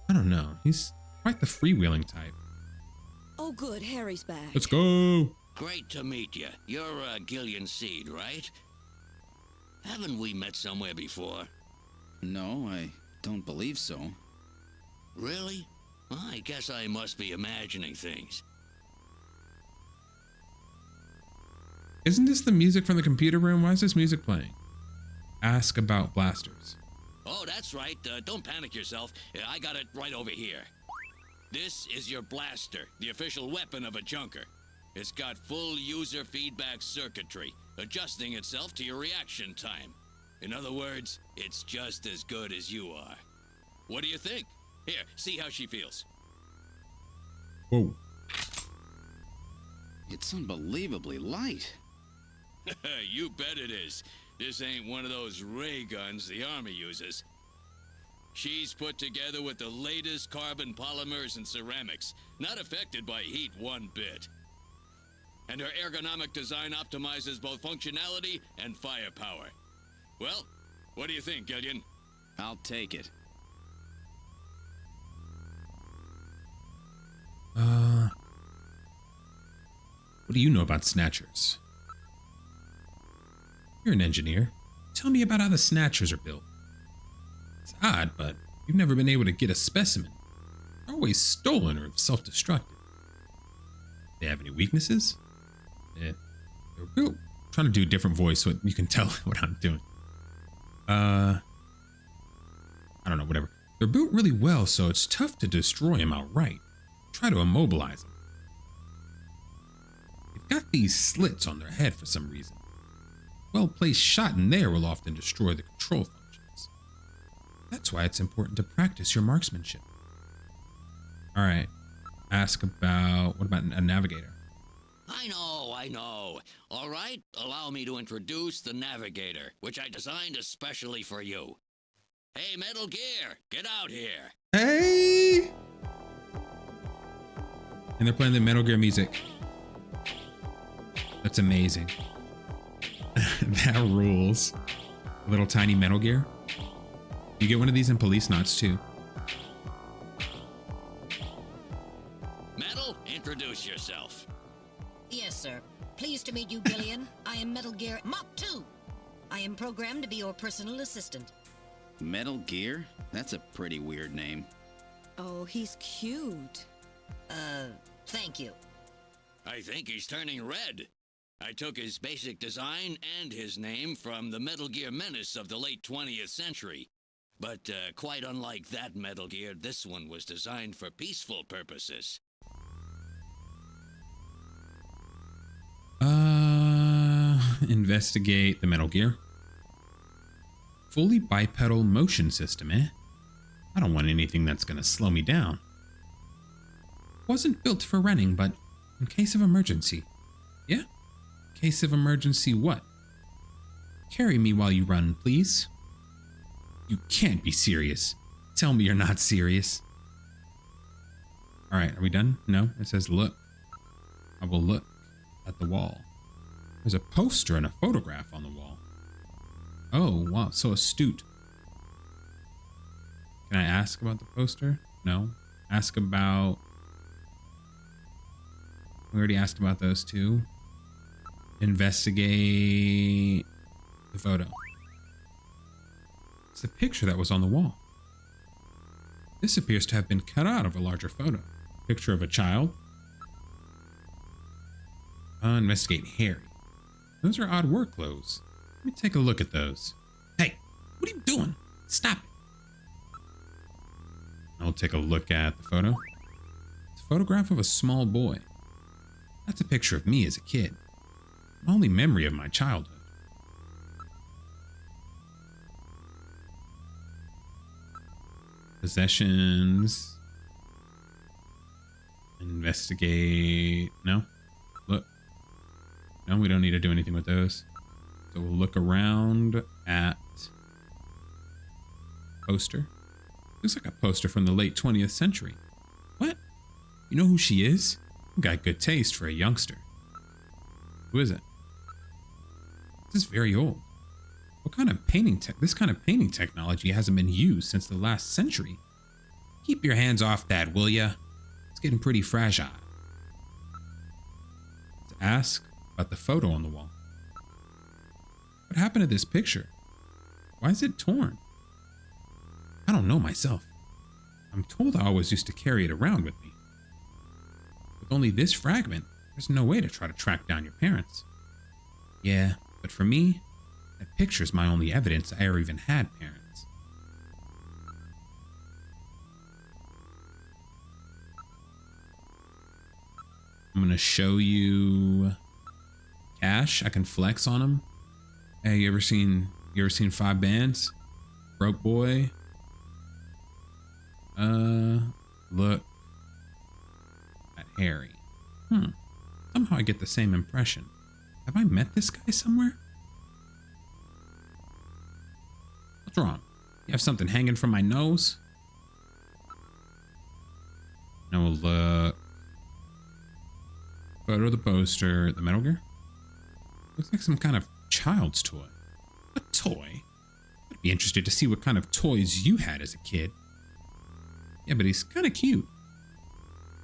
Speaker 1: I don't know. He's quite the freewheeling type.
Speaker 6: Oh, good. Harry's back.
Speaker 1: Let's go.
Speaker 8: Great to meet you. You're Gillian Seed, right? Haven't we met somewhere before?
Speaker 5: No, I don't believe so.
Speaker 8: Really? I guess I must be imagining things.
Speaker 1: Isn't this the music from the computer room? Why is this music playing? Ask about blasters.
Speaker 8: Oh, that's right. Don't panic yourself. I got it right over here. This is your blaster, the official weapon of a junker. It's got full user feedback circuitry, adjusting itself to your reaction time. In other words, it's just as good as you are. What do you think? Here, see how she feels.
Speaker 1: Whoa.
Speaker 5: It's unbelievably light.
Speaker 8: You bet it is. This ain't one of those ray guns the Army uses. She's put together with the latest carbon polymers and ceramics, not affected by heat one bit. And her ergonomic design optimizes both functionality and firepower. Well, what do you think, Gillian?
Speaker 5: I'll take it.
Speaker 1: What do you know about snatchers? You're an engineer. Tell me about how the snatchers are built. It's odd, but you've never been able to get a specimen. They're always stolen or self-destructed. They have any weaknesses? They're real. I'm trying to do a different voice so you can tell what I'm doing. I don't know, whatever. They're built really well, so it's tough to destroy them outright. Try to immobilize them. They've got these slits on their head for some reason. Well-placed shot in there will often destroy the control functions. That's why it's important to practice your marksmanship. All right. Ask about, what about a navigator?
Speaker 8: I know. All right, allow me to introduce the Navigator, which I designed especially for you. Hey, Metal Gear, get out here.
Speaker 1: Hey! And they're playing the Metal Gear music. That's amazing. That rules. A little tiny Metal Gear. You get one of these in Police Knots too.
Speaker 8: Metal, introduce yourself.
Speaker 9: Yes, sir. Pleased to meet you, Gillian. I am Metal Gear Mach 2. I am programmed to be your personal assistant.
Speaker 5: Metal Gear? That's a pretty weird name.
Speaker 6: Oh, he's cute.
Speaker 9: Thank you.
Speaker 8: I think he's turning red. I took his basic design and his name from the Metal Gear menace of the late 20th century. But quite unlike that Metal Gear, this one was designed for peaceful purposes.
Speaker 1: Investigate the Metal Gear. Fully bipedal motion system, eh? I don't want anything that's gonna slow me down. Wasn't built for running, but in case of emergency. Yeah? Case of emergency what? Carry me while you run, please. You can't be serious. Tell me you're not serious. Alright, are we done? No? It says look. I will look at the wall. There's a poster and a photograph on the wall. Oh, wow, so astute. Can I ask about the poster? No. Ask about... We already asked about those two. Investigate the photo. It's the picture that was on the wall. This appears to have been cut out of a larger photo. Picture of a child. Investigate Harry. Those are odd work clothes. Let me take a look at those. Hey, what are you doing? Stop it. I'll take a look at the photo. It's a photograph of a small boy. That's a picture of me as a kid. My only memory of my childhood. Possessions. Investigate. No? Look. No, we don't need to do anything with those. So we'll look around at poster. Looks like a poster from the late 20th century. What? You know who she is? Got good taste for a youngster. Who is it? This is very old. What kind of painting this kind of painting technology hasn't been used since the last century. Keep your hands off that, will ya? It's getting pretty fragile. Let's ask about the photo on the wall. What happened to this picture? Why is it torn? I don't know myself. I'm told I always used to carry it around with me. With only this fragment, there's no way to try to track down your parents. Yeah, but for me, that picture's my only evidence I ever even had parents. I'm gonna show you cash. I can flex on them. Hey, you ever seen 5 Bands? Broke Boy. Look at Harry. Somehow I get the same impression. Have I met this guy somewhere? What's wrong? You have something hanging from my nose? No, look. Photo of the poster. The Metal Gear? Looks like some kind of child's toy. A toy? I'd be interested to see what kind of toys you had as a kid. Yeah, but he's kind of cute.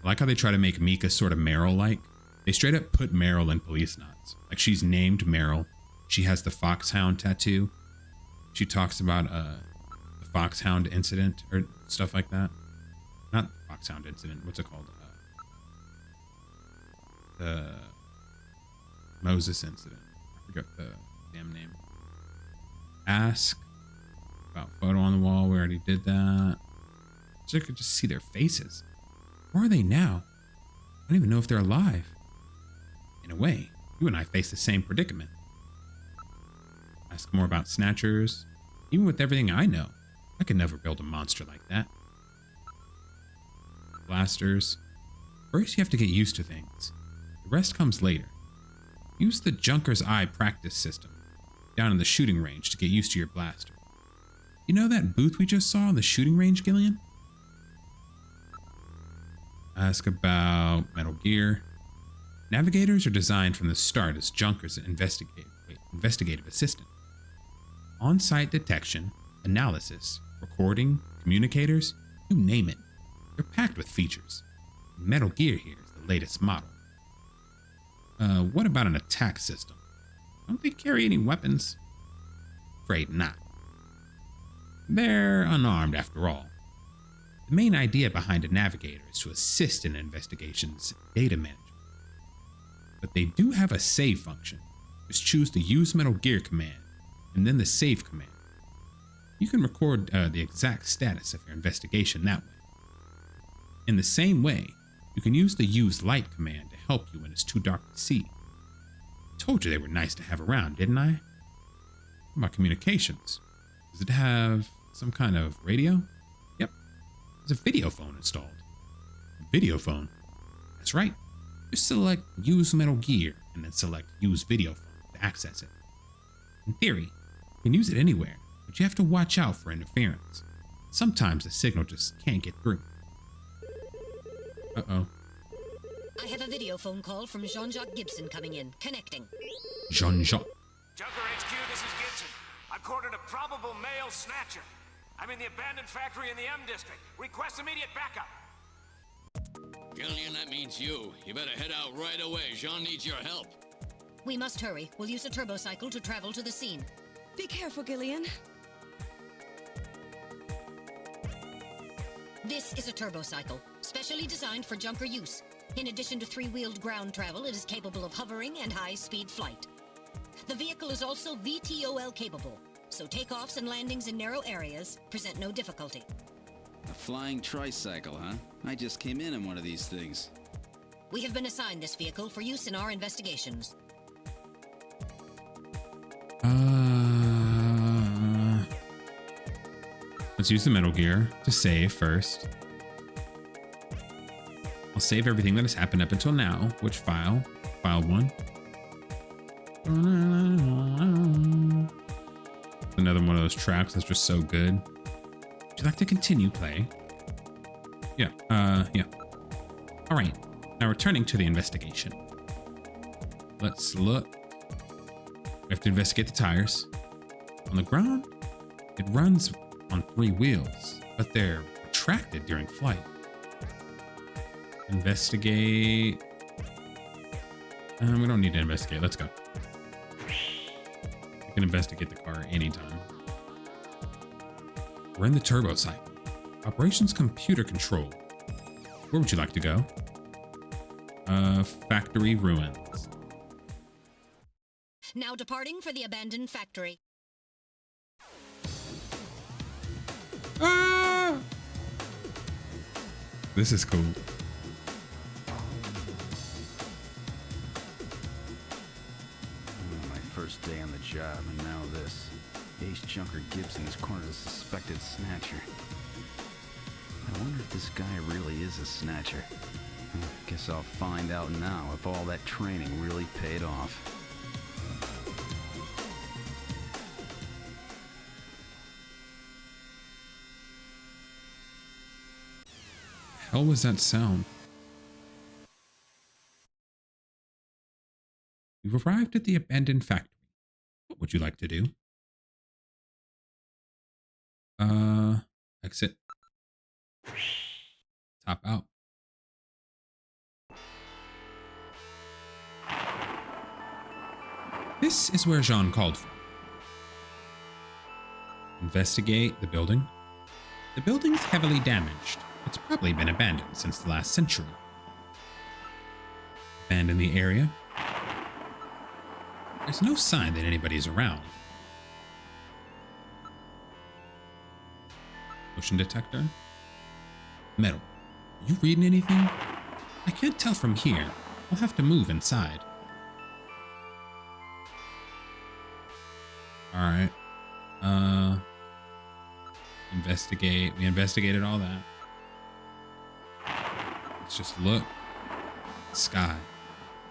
Speaker 1: I like how they try to make Mika sort of Meryl-like. They straight up put Meryl in Police Knots. Like, she's named Meryl. She has the foxhound tattoo. She talks about the foxhound incident or stuff like that. Not the foxhound incident. What's it called? The Moses incident. I forgot the damn name. Ask about photo on the wall. We already did that. So I could just see their faces. Where are they now? I don't even know if they're alive. In a way, you and I face the same predicament. Ask more about Snatchers. Even with everything I know, I could never build a monster like that. Blasters. First, you have to get used to things. The rest comes later. Use the Junker's Eye practice system down in the shooting range to get used to your blaster. You know that booth we just saw in the shooting range, Gillian? Ask about Metal Gear. Navigators are designed from the start as Junker's investigative assistant. On-site detection, analysis, recording, communicators, you name it. They're packed with features. Metal Gear here is the latest model. What about an attack system? Don't they carry any weapons? Afraid not. They're unarmed after all. The main idea behind a navigator is to assist in investigations data management. But they do have a save function. Just choose the use Metal Gear command and then the save command. You can record the exact status of your investigation that way. In the same way, you can use the use light command to help you when it's too dark to see. I told you they were nice to have around, didn't I? What about communications? Does it have some kind of radio? Yep. There's a video phone installed. Video phone? That's right. Just select use Metal Gear and then select use video phone to access it. In theory, you can use it anywhere, but you have to watch out for interference. Sometimes the signal just can't get through. Uh-oh.
Speaker 9: I have a video phone call from Jean-Jacques Gibson coming in. Connecting.
Speaker 1: Jean-Jacques.
Speaker 10: Junker HQ, this is Gibson. I've cornered a probable male snatcher. I'm in the abandoned factory in the M district. Request immediate backup.
Speaker 7: Gillian, that means you. You better head out right away. Jean needs your help.
Speaker 9: We must hurry. We'll use a turbocycle to travel to the scene.
Speaker 6: Be careful, Gillian.
Speaker 9: This is a turbocycle, specially designed for junker use. In addition to three-wheeled ground travel, it is capable of hovering and high-speed flight. The vehicle is also VTOL capable, so takeoffs and landings in narrow areas present no difficulty.
Speaker 5: A flying tricycle, huh? I just came in one of these things.
Speaker 9: We have been assigned this vehicle for use in our investigations.
Speaker 1: Let's use the Metal Gear to save first. I'll save everything that has happened up until now. Which file? File 1. Another one of those tracks that's just so good. Would you like to continue play? Yeah, yeah. All right, now returning to the investigation. Let's look. We have to investigate the tires. On the ground, it runs on 3 wheels, but they're retracted during flight. Investigate. We don't need to investigate. Let's go. You can investigate the car anytime. We're in the turbo cycle. Operations computer control. Where would you like to go? Factory ruins.
Speaker 9: Now departing for the abandoned factory.
Speaker 1: Ah! This is cool.
Speaker 3: My first day on the job, and now this. Ace Junker Gibson has cornered a suspected snatcher. I wonder if this guy really is a snatcher. Guess I'll find out now if all that training really paid off.
Speaker 1: Hell was that sound? You've arrived at the abandoned factory. What would you like to do? Exit. Top out. This is where Jean called from. Investigate the building. The building is heavily damaged. It's probably been abandoned since the last century. Abandon the area. There's no sign that anybody is around. Motion detector. Metal. Are you reading anything? I can't tell from here. I'll have to move inside. Alright. Investigate. We investigated all that. Let's just look. Sky.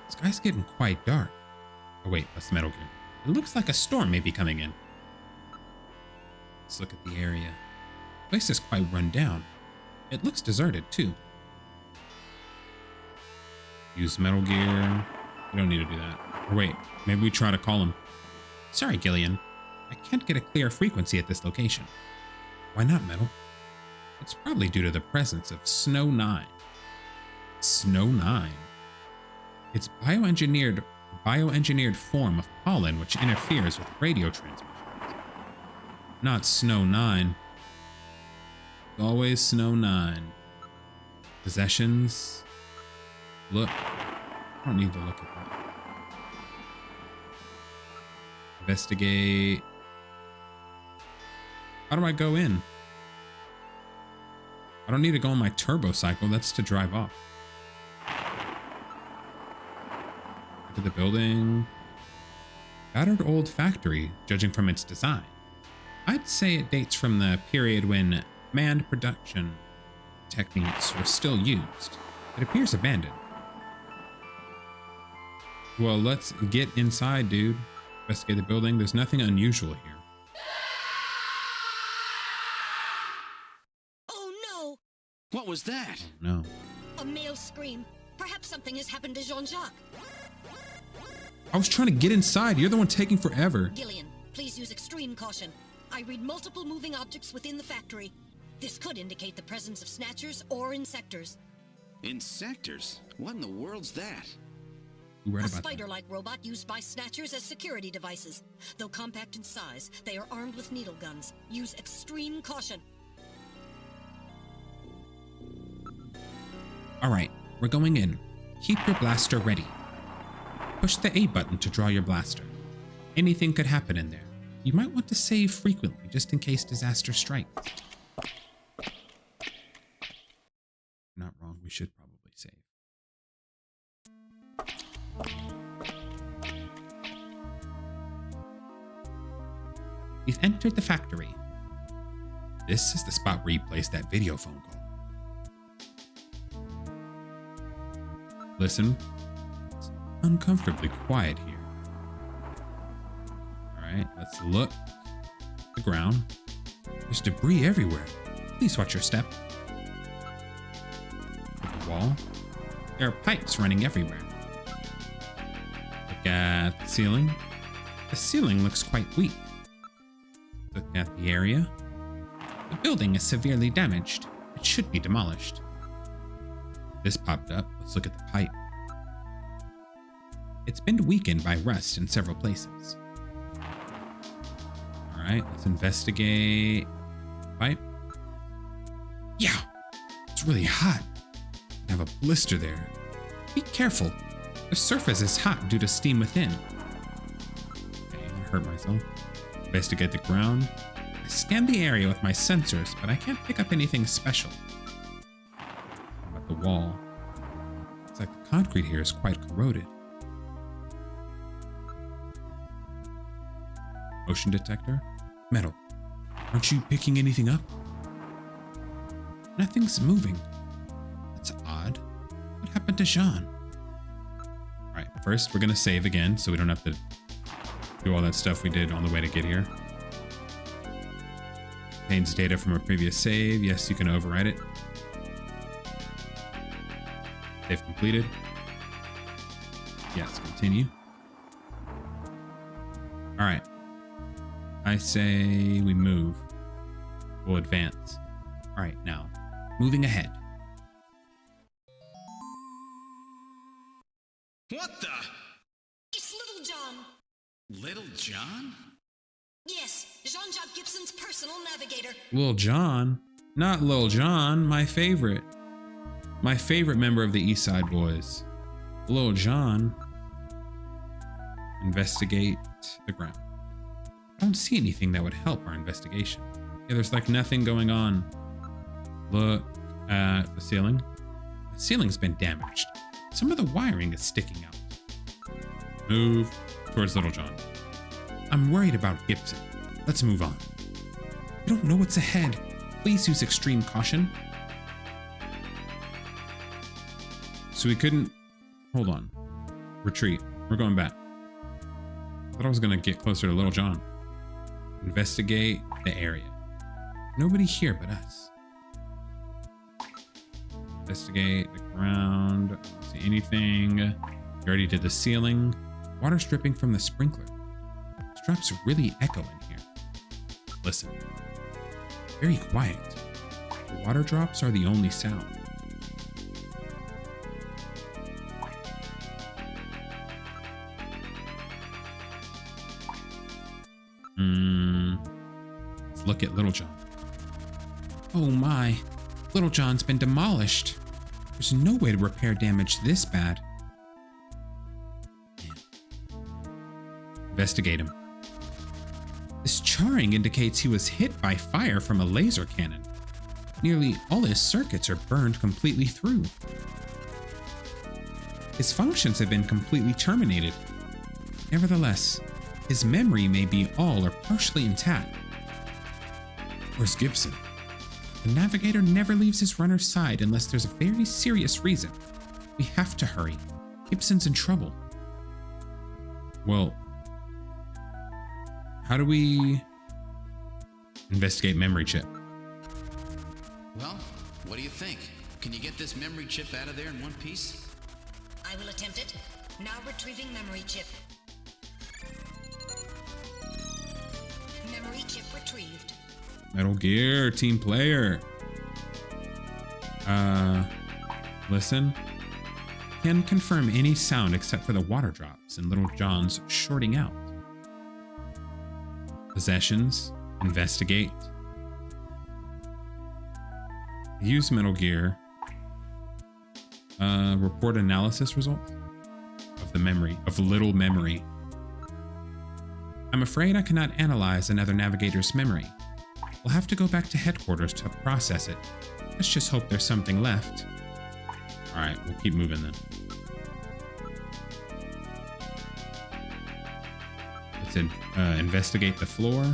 Speaker 1: Sky's getting quite dark. Oh wait, that's the Metal Gear. It looks like a storm may be coming in. Let's look at the area. The place is quite run down. It looks deserted too. Use Metal Gear. We don't need to do that. Or wait, maybe we try to call him. Sorry, Gillian. I can't get a clear frequency at this location. Why not, Metal? It's probably due to the presence of Snow 9. Snow 9? It's bioengineered form of pollen which interferes with radio transmissions. Not Snow 9. Always Snow 9. Possessions. Look. I don't need to look at that. Investigate. How do I go in? I don't need to go on my turbo cycle. That's to drive off. To the building. Battered old factory, judging from its design. I'd say it dates from the period when manned production techniques were still used. It appears abandoned. Well, let's get inside, dude. Investigate the building. There's nothing unusual here.
Speaker 9: Oh no!
Speaker 5: What was that?
Speaker 1: Oh, no.
Speaker 9: A male scream. Perhaps something has happened to Jean-Jacques.
Speaker 1: I was trying to get inside. You're the one taking forever.
Speaker 9: Gillian, please use extreme caution. I read multiple moving objects within the factory. This could indicate the presence of snatchers or insectors.
Speaker 5: Insectors? What in the world's that?
Speaker 1: You read
Speaker 9: A
Speaker 1: about that.
Speaker 9: spider-like robot used by snatchers as security devices. Though compact in size, they are armed with needle guns. Use extreme caution.
Speaker 1: All right, we're going in. Keep your blaster ready. Push the A button to draw your blaster. Anything could happen in there. You might want to save frequently just in case disaster strikes. Not wrong, we should probably save. We've entered the factory. This is the spot where you placed that video phone call. Listen. It's uncomfortably quiet here. Alright, let's look. The ground. There's debris everywhere. Please watch your step. At the wall. There are pipes running everywhere. Look at the ceiling. The ceiling looks quite weak. Look at the area. The building is severely damaged. It should be demolished. This popped up. Let's look at the pipe. It's been weakened by rust in several places. Alright, let's investigate. Pipe. Yeah, it's really hot. I have a blister there. Be careful. The surface is hot due to steam within. Okay, I hurt myself. Investigate the ground. I scanned the area with my sensors, but I can't pick up anything special. How about the wall? Looks like the concrete here is quite corroded. Motion detector. Metal. Aren't you picking anything up? Nothing's moving. That's odd. What happened to Jean? Alright, first we're gonna save again so we don't have to do all that stuff we did on the way to get here. Contains data from a previous save. Yes, you can overwrite it. Save completed. Yes, continue. Alright. I say we move. We'll advance. Alright, now. Moving ahead.
Speaker 5: What the?
Speaker 9: It's Little John.
Speaker 5: Little John?
Speaker 9: Yes, Jean-Jacques Gibson's personal navigator.
Speaker 1: Lil John? Not Lil John, my favorite. My favorite member of the East Side Boys. Lil John. Investigate the ground. I don't see anything that would help our investigation. Yeah, there's like nothing going on. Look at the ceiling. The ceiling's been damaged. Some of the wiring is sticking out. Move towards Little John. I'm worried about Gibson. Let's move on. We don't know what's ahead. Please use extreme caution. So we couldn't... Hold on. Retreat. We're going back. I thought I was going to get closer to Little John. Investigate the area. Nobody here but us. Investigate the ground. I don't see anything. You already did the ceiling. Water's dripping from the sprinkler. This drop's really echo in here. Listen. Very quiet. The water drops are the only sound. Let's look at Little John. Oh my. Little John's been demolished. There's no way to repair damage this bad. Investigate him. This charring indicates he was hit by fire from a laser cannon. Nearly all his circuits are burned completely through. His functions have been completely terminated. Nevertheless, his memory may be all or partially intact. Where's Gibson? The navigator never leaves his runner's side unless there's a very serious reason. We have to hurry. Gibson's in trouble. Well, how do we investigate memory chip?
Speaker 5: Well, what do you think? Can you get this memory chip out of there in one piece?
Speaker 9: I will attempt it. Now retrieving memory chip. Memory chip retrieved.
Speaker 1: Metal Gear, team player. Listen. Can confirm any sound except for the water drops and Little John's shorting out. Possessions. Investigate. Use Metal Gear. Report analysis result of the memory, of little memory. I'm afraid I cannot analyze another navigator's memory. We'll have to go back to headquarters to process it. Let's just hope there's something left. All right, we'll keep moving then. Let's investigate the floor.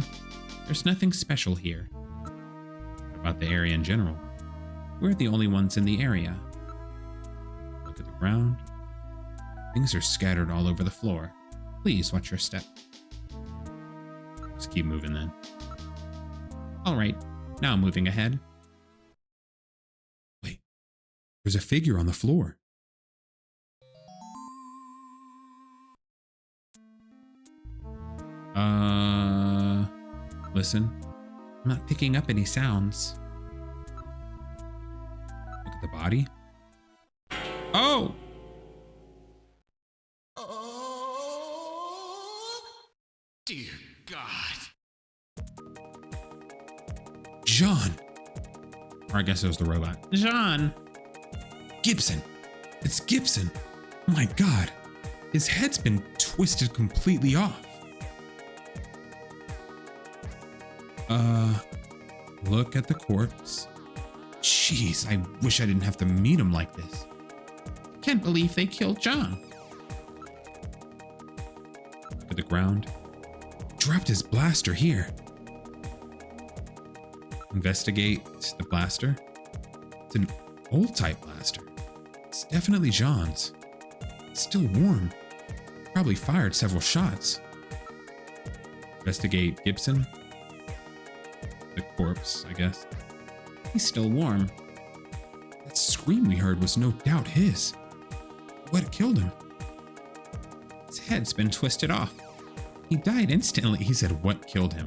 Speaker 1: There's nothing special here. What about the area in general? We're the only ones in the area. Look at the ground. Things are scattered all over the floor. Please watch your step. Let's keep moving then. All right, now moving ahead. Wait, there's a figure on the floor. Listen, I'm not picking up any sounds. Look at the body. Oh!
Speaker 5: Dear God.
Speaker 1: John! Or I guess it was the robot. John! Gibson! It's Gibson! Oh my God! His head's been twisted completely off. Look at the corpse. Jeez, I wish I didn't have to meet him like this. Can't believe they killed John. Look at the ground. Dropped his blaster here. Investigate the blaster. It's an old type blaster. It's definitely John's. It's still warm. Probably fired several shots. Investigate Gibson. The corpse, I guess. He's still warm. That scream we heard was no doubt his. What killed him? His head's been twisted off. He died instantly. He said what killed him.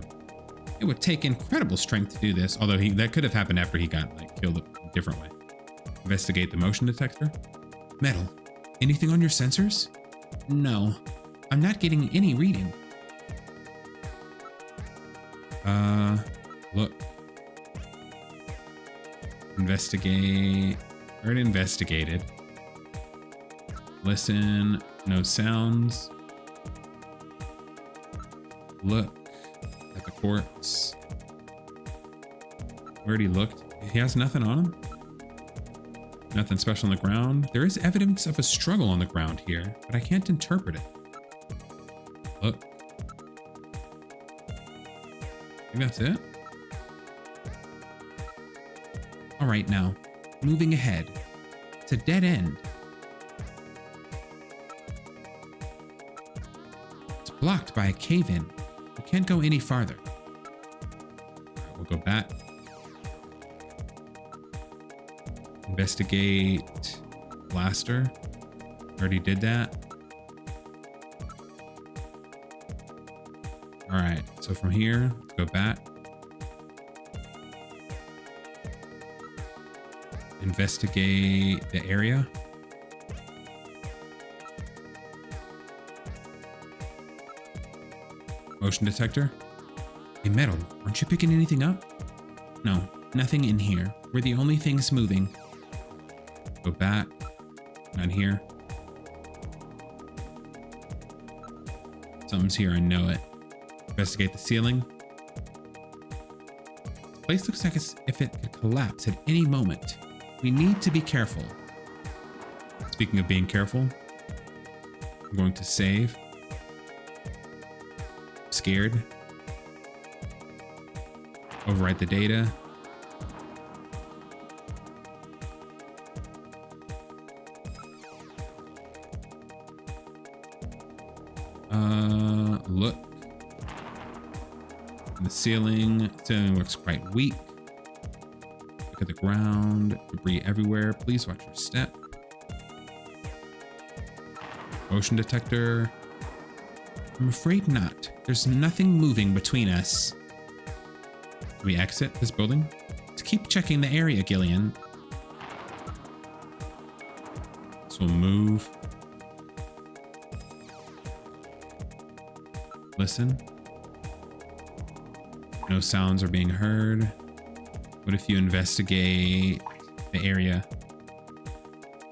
Speaker 1: It would take incredible strength to do this, although that could have happened after he got killed a different way. Investigate the motion detector. Metal. Anything on your sensors? No. I'm not getting any reading. Look. Investigate. Already investigated. Listen. No sounds. Look at the corpse. We already looked. He has nothing on him. Nothing special on the ground. There is evidence of a struggle on the ground here, but I can't interpret it. Look. I think that's it. All right, now, moving ahead. It's a dead end. It's blocked by a cave-in. We can't go any farther. All right, we'll go back. Investigate blaster. Already did that. All right, so from here, let's go back. Investigate the area. Motion detector. Hey, Metal, aren't you picking anything up? No, Nothing in here. We're the only things moving. Go back. Not here. Something's here, I know it. Investigate the ceiling. This place looks like as if it could collapse at any moment. We need to be careful. Speaking of being careful, I'm going to save. Scared. Overwrite the data. Look. The ceiling looks quite weak. Look at the ground. Debris everywhere. Please watch your step. Motion detector. I'm afraid not. There's nothing moving between us. Can we exit this building? Let's keep checking the area, Gillian. So we'll move. Listen. No sounds are being heard. What if you investigate the area?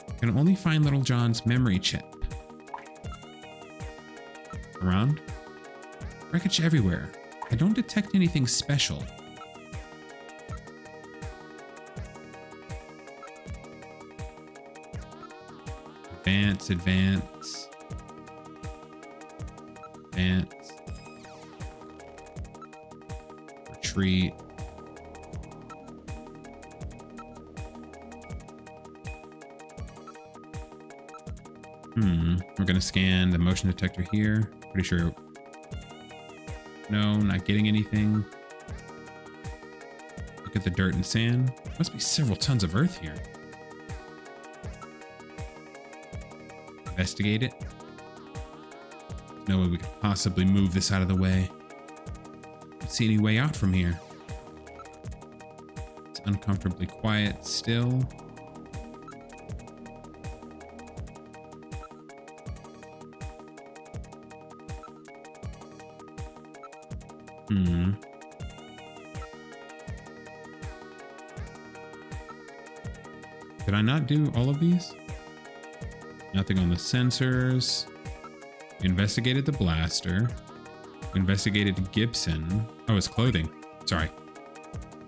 Speaker 1: You can only find Little John's memory chip. Around? Wreckage everywhere. I don't detect anything special. Advance, advance. Advance. Retreat. We're gonna scan the motion detector here. Pretty sure. No, not getting anything. Look at the dirt and sand. Must be several tons of earth here. Investigate it. No way we could possibly move this out of the way. Don't see any way out from here. It's uncomfortably quiet still. Did I not do all of these? Nothing on the sensors. We investigated the blaster. We investigated Gibson. Oh, his clothing. Sorry.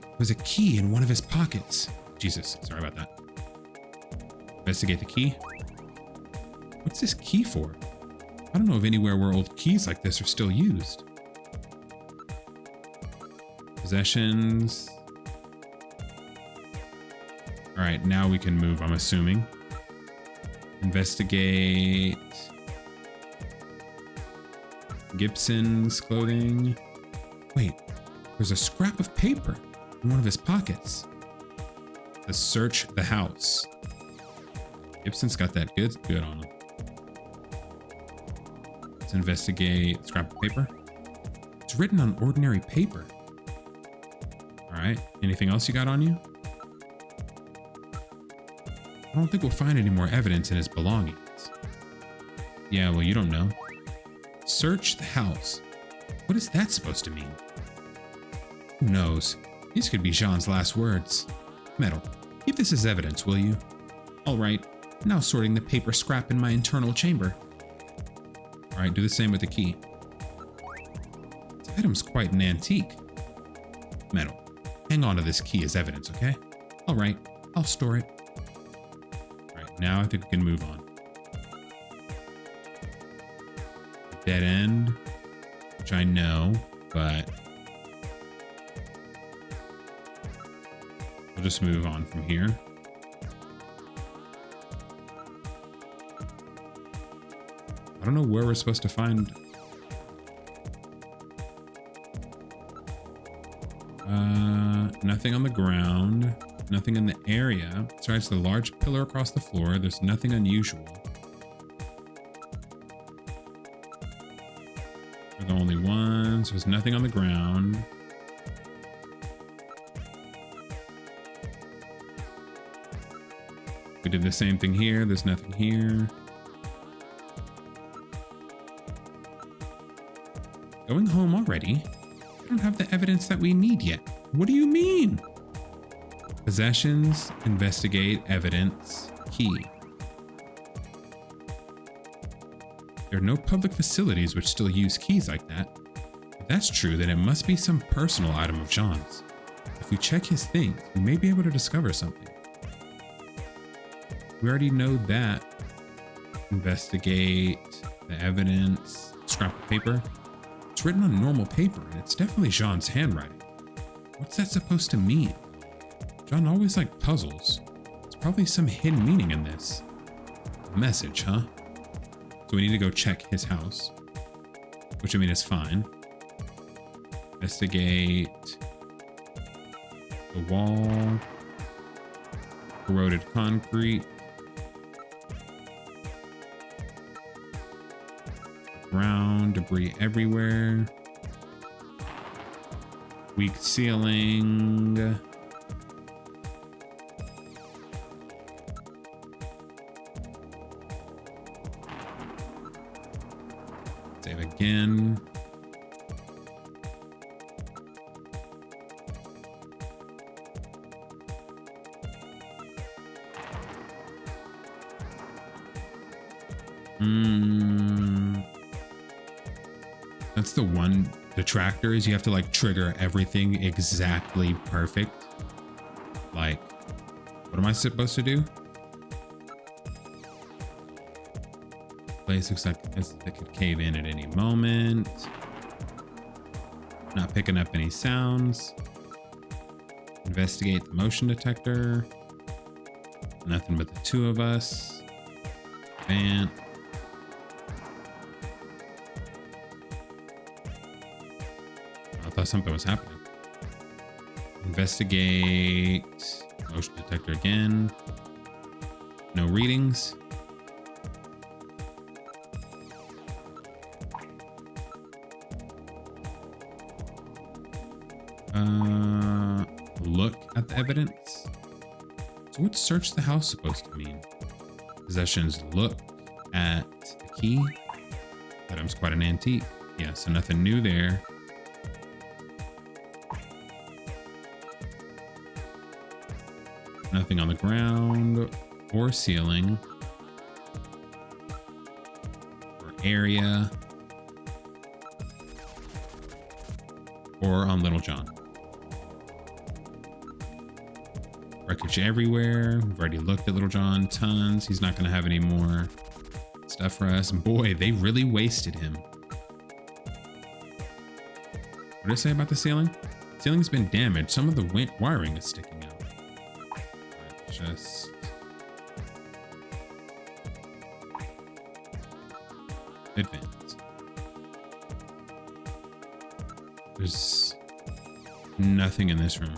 Speaker 1: There was a key in one of his pockets. Jesus, sorry about that. Investigate the key. What's this key for? I don't know of anywhere where old keys like this are still used. Possessions. All right, now we can move, I'm assuming. Investigate Gibson's clothing. Wait, there's a scrap of paper in one of his pockets. Let's search the house. Gibson's got that good on him. Let's investigate scrap of paper. It's written on ordinary paper. All right, anything else you got on you? I don't think we'll find any more evidence in his belongings. Yeah, well, you don't know. Search the house. What is that supposed to mean? Who knows? These could be Jean's last words. Metal, keep this as evidence, will you? All right, now sorting the paper scrap in my internal chamber. All right, do the same with the key. This item's quite an antique. Metal, hang on to this key as evidence, okay? All right, I'll store it. Now I think we can move on. Dead end, which I know, but we'll just move on from here. I don't know where we're supposed to find. Nothing on the ground. Nothing in the area. Besides the large pillar across the floor, there's nothing unusual. We're the only ones. There's nothing on the ground. We did the same thing here. There's nothing here. Going home already? We don't have the evidence that we need yet. What do you mean? Possessions, investigate, evidence, key. There are no public facilities which still use keys like that. If that's true, then it must be some personal item of Jean's. If we check his things, we may be able to discover something. We already know that. Investigate the evidence. Scrap of paper. It's written on normal paper, and it's definitely Jean's handwriting. What's that supposed to mean? Jean always liked puzzles. There's probably some hidden meaning in this. A message, huh? So we need to go check his house, which I mean is fine. Investigate the wall, corroded concrete, ground, debris everywhere, weak ceiling. Save again. That's the one detractor is you have to like trigger everything exactly perfect. Like, what am I supposed to do? Place looks like it could cave in at any moment. Not picking up any sounds. Investigate the motion detector. Nothing but the two of us. Vent. I thought something was happening. Investigate motion detector again. No readings. Look at the evidence. So what's search the house supposed to mean? Possessions, look at the key. Item's quite an antique. Yeah, so nothing new there. Nothing on the ground or ceiling or area or on Little John. Wreckage everywhere. We've already looked at Little John tons. He's not going to have any more stuff for us. Boy, they really wasted him. What did I say about the ceiling? The ceiling's been damaged. Some of the wiring is sticking out. Just advance. There's nothing in this room.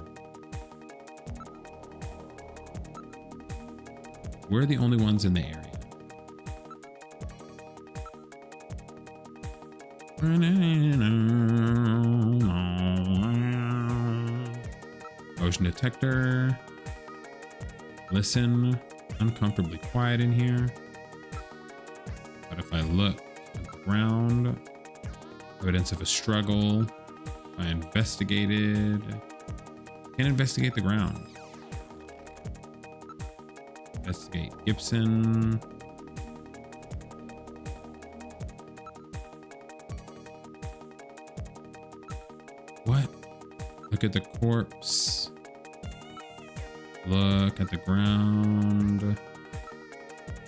Speaker 1: We're the only ones in the area. Motion detector. Listen. Uncomfortably quiet in here. But if I look at the ground, evidence of a struggle. I investigated. Can't investigate the ground. Investigate Gibson. What? Look at the corpse. Look at the ground.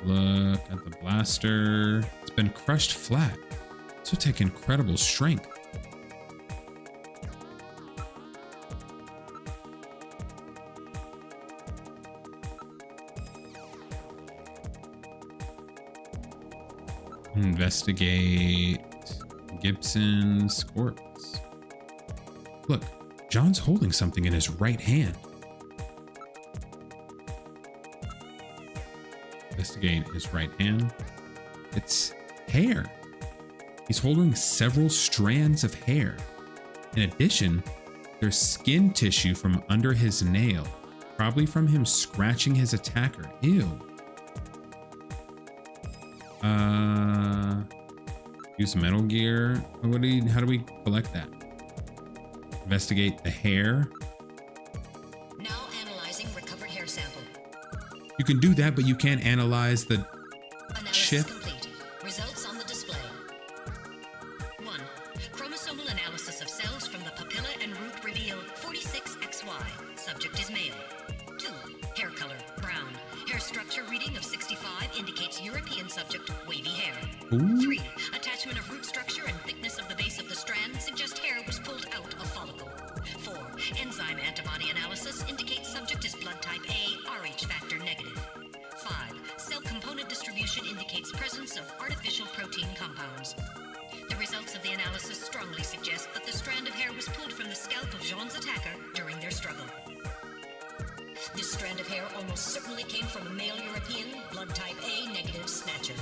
Speaker 1: Look at the blaster. It's been crushed flat. This would take incredible strength. Investigate Gibson's corpse. Look, John's holding something in his right hand. Investigate his right hand. It's hair. He's holding several strands of hair. In addition, there's skin tissue from under his nail, probably from him scratching his attacker. Ew. Use Metal Gear. How do we collect that? Investigate the hair.
Speaker 9: Now analyzing
Speaker 1: You can do that, but you can't analyze the
Speaker 9: Analysis
Speaker 1: chip.
Speaker 9: complete. Results on the display. 1. Chromosomal analysis of cells from the papilla and root reveal 46XY. Subject is male. 2. Hair color, brown. Hair structure reading of 65 indicates European subject, wavy hair.
Speaker 1: Ooh.
Speaker 9: 3. Attachment of root structure and thickness of the base of the strand suggest hair was pulled out of follicle. 4. Enzyme antibody analysis indicates subject is blood type A, Rh factor negative. 5. Cell component distribution indicates presence of artificial protein compounds. The results of the analysis strongly suggest that the strand of hair was pulled from the scalp of Jean's attacker during their struggle. This strand of hair almost certainly came from a male European, blood type A negative snatcher.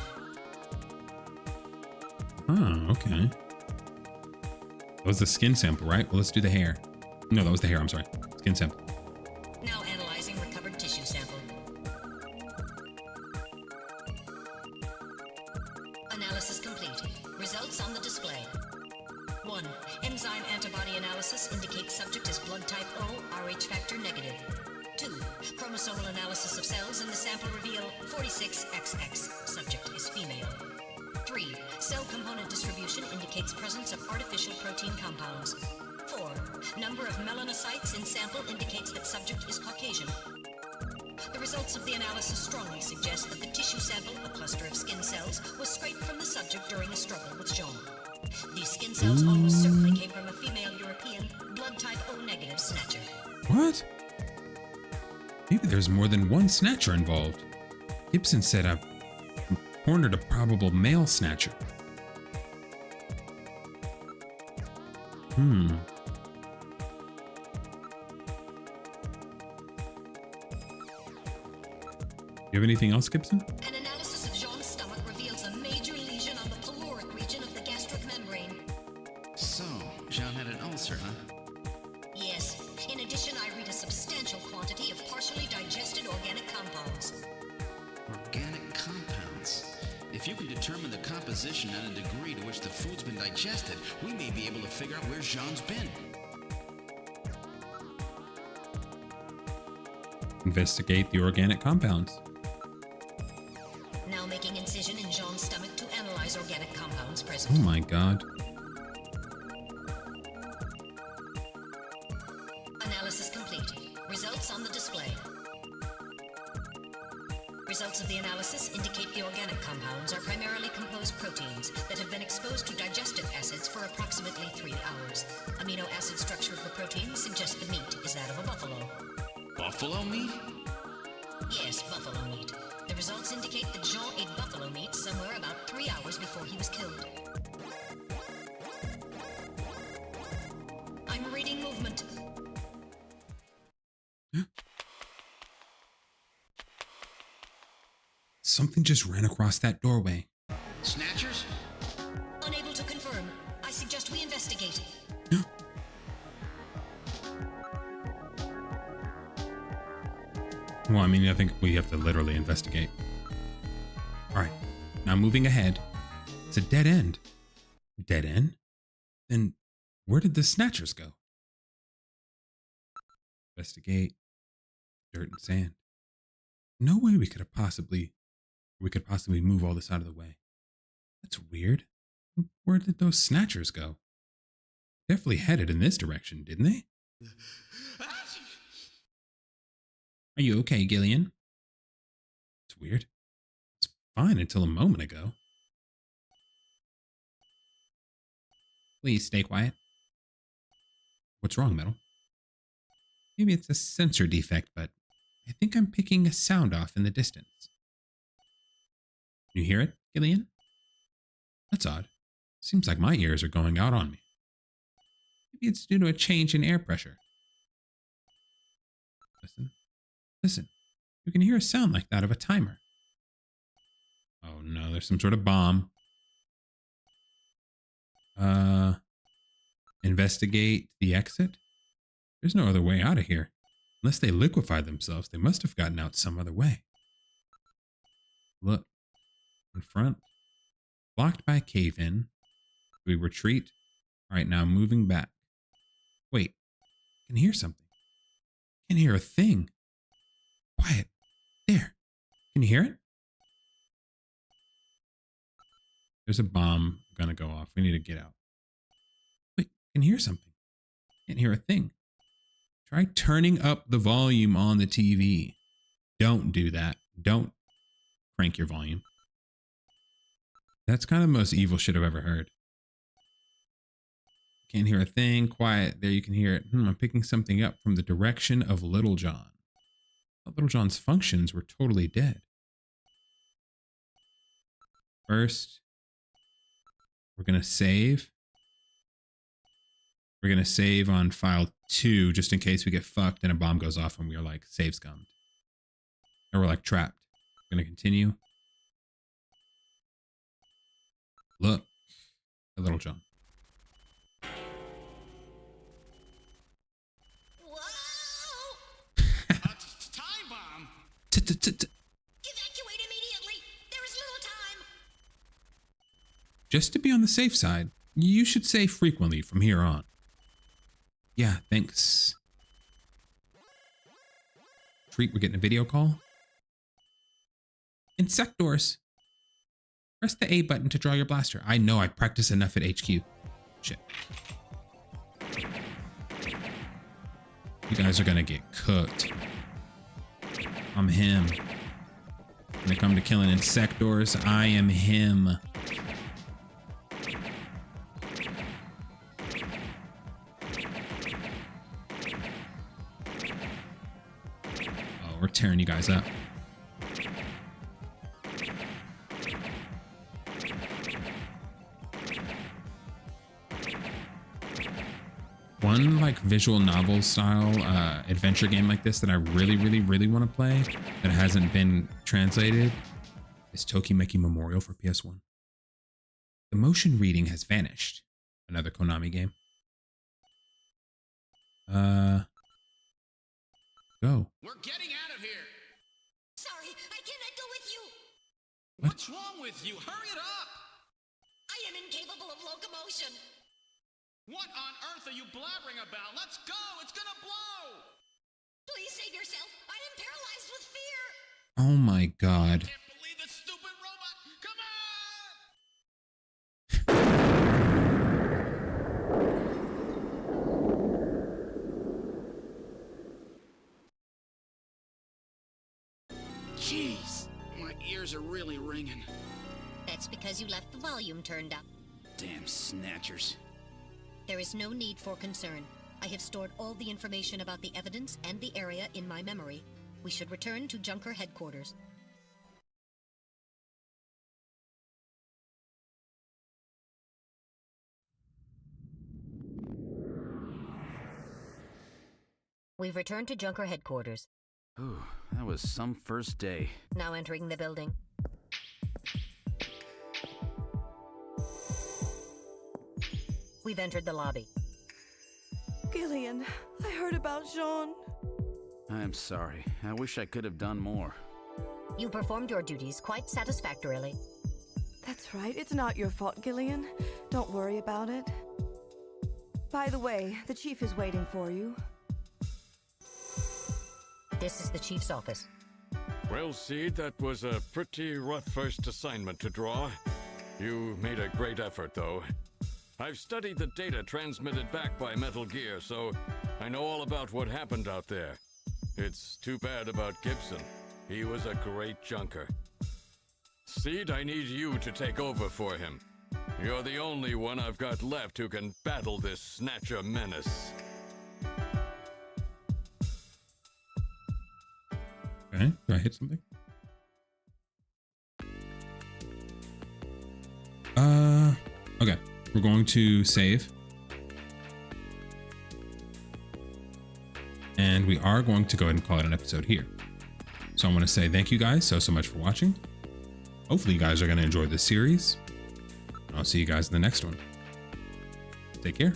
Speaker 1: Oh, okay. That was the skin sample, right? Well, let's do the hair. No, that was the hair. I'm sorry. Skin sample.
Speaker 9: Now analyzing recovered tissue sample. Analysis complete. Results on the display. 1. Enzyme antibody analysis indicates subject is blood type O, Rh factor negative. 2. Chromosomal analysis of cells in the sample reveal 46XX. Subject is female. 3. Cell component distribution indicates presence of artificial protein compounds. 4. Number of melanocytes in sample indicates that subject is Caucasian. The results of the analysis strongly suggest that the tissue sample, a cluster of skin cells, was scraped from the subject during a struggle with Jean. These skin cells almost certainly came from a female European, blood type O negative snatcher.
Speaker 1: What? Maybe there's more than one snatcher involved. Gibson said I've cornered a probable male snatcher. You have anything else, Gibson?
Speaker 9: An analysis of Jean's stomach reveals a major lesion on the caloric region of the gastric membrane.
Speaker 5: So, Jean had an ulcer, huh?
Speaker 9: Yes. In addition, I read a substantial quantity of partially digested organic compounds.
Speaker 5: Organic compounds. If you can determine the composition and the degree to which the food's been digested, we may be able to figure out where Jean's been.
Speaker 1: Investigate the organic compounds.
Speaker 9: Now making incision in Jean's stomach to analyze organic compounds present.
Speaker 1: Oh my god.
Speaker 9: Analysis complete. Results on the display. Results of the analysis indicate the organic compounds are primarily composed proteins that have been exposed to digestive acids for approximately 3 hours. Amino acid structure of the protein suggests the meat is that of a buffalo.
Speaker 5: Buffalo meat?
Speaker 9: Yes, buffalo meat. The results indicate that Jean ate buffalo meat somewhere about 3 hours before he was killed. I'm reading movement.
Speaker 1: Something just ran across that doorway.
Speaker 5: Snatchers?
Speaker 9: Unable to confirm. I suggest we investigate.
Speaker 1: Well, I mean, I think we have to literally investigate. All right, now moving ahead. It's a dead end. Dead end? Then where did the snatchers go? Investigate. Dirt and sand. No way we could possibly move all this out of the way. That's weird. Where did those snatchers go? Definitely headed in this direction, didn't they? Are you okay, Gillian? It's weird. It's fine until a moment ago. Please stay quiet. What's wrong, Metal? Maybe it's a sensor defect, but I think I'm picking a sound off in the distance. You hear it, Gillian? That's odd. Seems like my ears are going out on me. Maybe it's due to a change in air pressure. Listen. Listen. You can hear a sound like that of a timer. Oh no, there's some sort of bomb. Investigate the exit? There's no other way out of here. Unless they liquefy themselves, they must have gotten out some other way. Look. In front. Blocked by a cave-in. We retreat. Alright, now moving back. Wait. I can hear something. I can hear a thing. Quiet. There. Can you hear it? There's a bomb gonna go off. We need to get out. Wait, I can hear something. Can't hear a thing. Try turning up the volume on the TV. Don't do that. Don't crank your volume. That's kind of the most evil shit I've ever heard. Can't hear a thing. Quiet. There you can hear it. I'm picking something up from the direction of Little John. Little John's functions were totally dead. First, we're going to save. We're going to save on file 2 just in case we get fucked and a bomb goes off and we're like save scummed. Or we're like trapped. We're going to continue. Look at Little John.
Speaker 3: Time bomb.
Speaker 9: Evacuate immediately. There is little time.
Speaker 1: Just to be on the safe side, you should save frequently from here on. Yeah, thanks. Treat, we're getting a video call. Insectors. Press the A button to draw your blaster. I know, I practice enough at HQ. Shit. You guys are gonna get cooked. I'm him. When it comes to killing insectors, I am him. Oh, we're tearing you guys up. One like visual novel style adventure game like this that I really want to play that hasn't been translated is Tokimeki Memorial for PS1. The motion reading has vanished. Another Konami game. Go.
Speaker 3: We're getting out of here.
Speaker 9: Sorry, I cannot go with you.
Speaker 1: What?
Speaker 3: What's wrong with you? Hurry it up.
Speaker 9: I am incapable of locomotion.
Speaker 3: What on earth are you blabbering about? Let's go. It's gonna blow.
Speaker 9: Please save yourself. I am paralyzed with fear.
Speaker 1: Oh my god.
Speaker 3: Can't believe this stupid robot. Come on. Jeez, my ears are really ringing.
Speaker 9: That's because you left the volume turned up.
Speaker 5: Damn snatchers.
Speaker 9: There is no need for concern. I have stored all the information about the evidence and the area in my memory. We should return to Junker headquarters. We've returned to Junker headquarters.
Speaker 5: Ooh, that was some first day.
Speaker 9: Now entering the building. We've entered the lobby.
Speaker 11: Gillian, I heard about Jean.
Speaker 5: I'm sorry. I wish I could have done more.
Speaker 9: You performed your duties quite satisfactorily.
Speaker 11: That's right. It's not your fault, Gillian. Don't worry about it. By the way, the chief is waiting for you.
Speaker 9: This is the chief's office.
Speaker 7: Well, Seed, that was a pretty rough first assignment to draw. You made a great effort, though. I've studied the data transmitted back by Metal Gear, so I know all about what happened out there. It's too bad about Gibson. He was a great junker. Seed, I need you to take over for him. You're the only one I've got left who can battle this Snatcher menace.
Speaker 1: Okay, do I hit something? Okay. We're going to save. And we are going to go ahead and call it an episode here. So I want to say thank you guys so much for watching. Hopefully you guys are going to enjoy this series. I'll see you guys in the next one. Take care.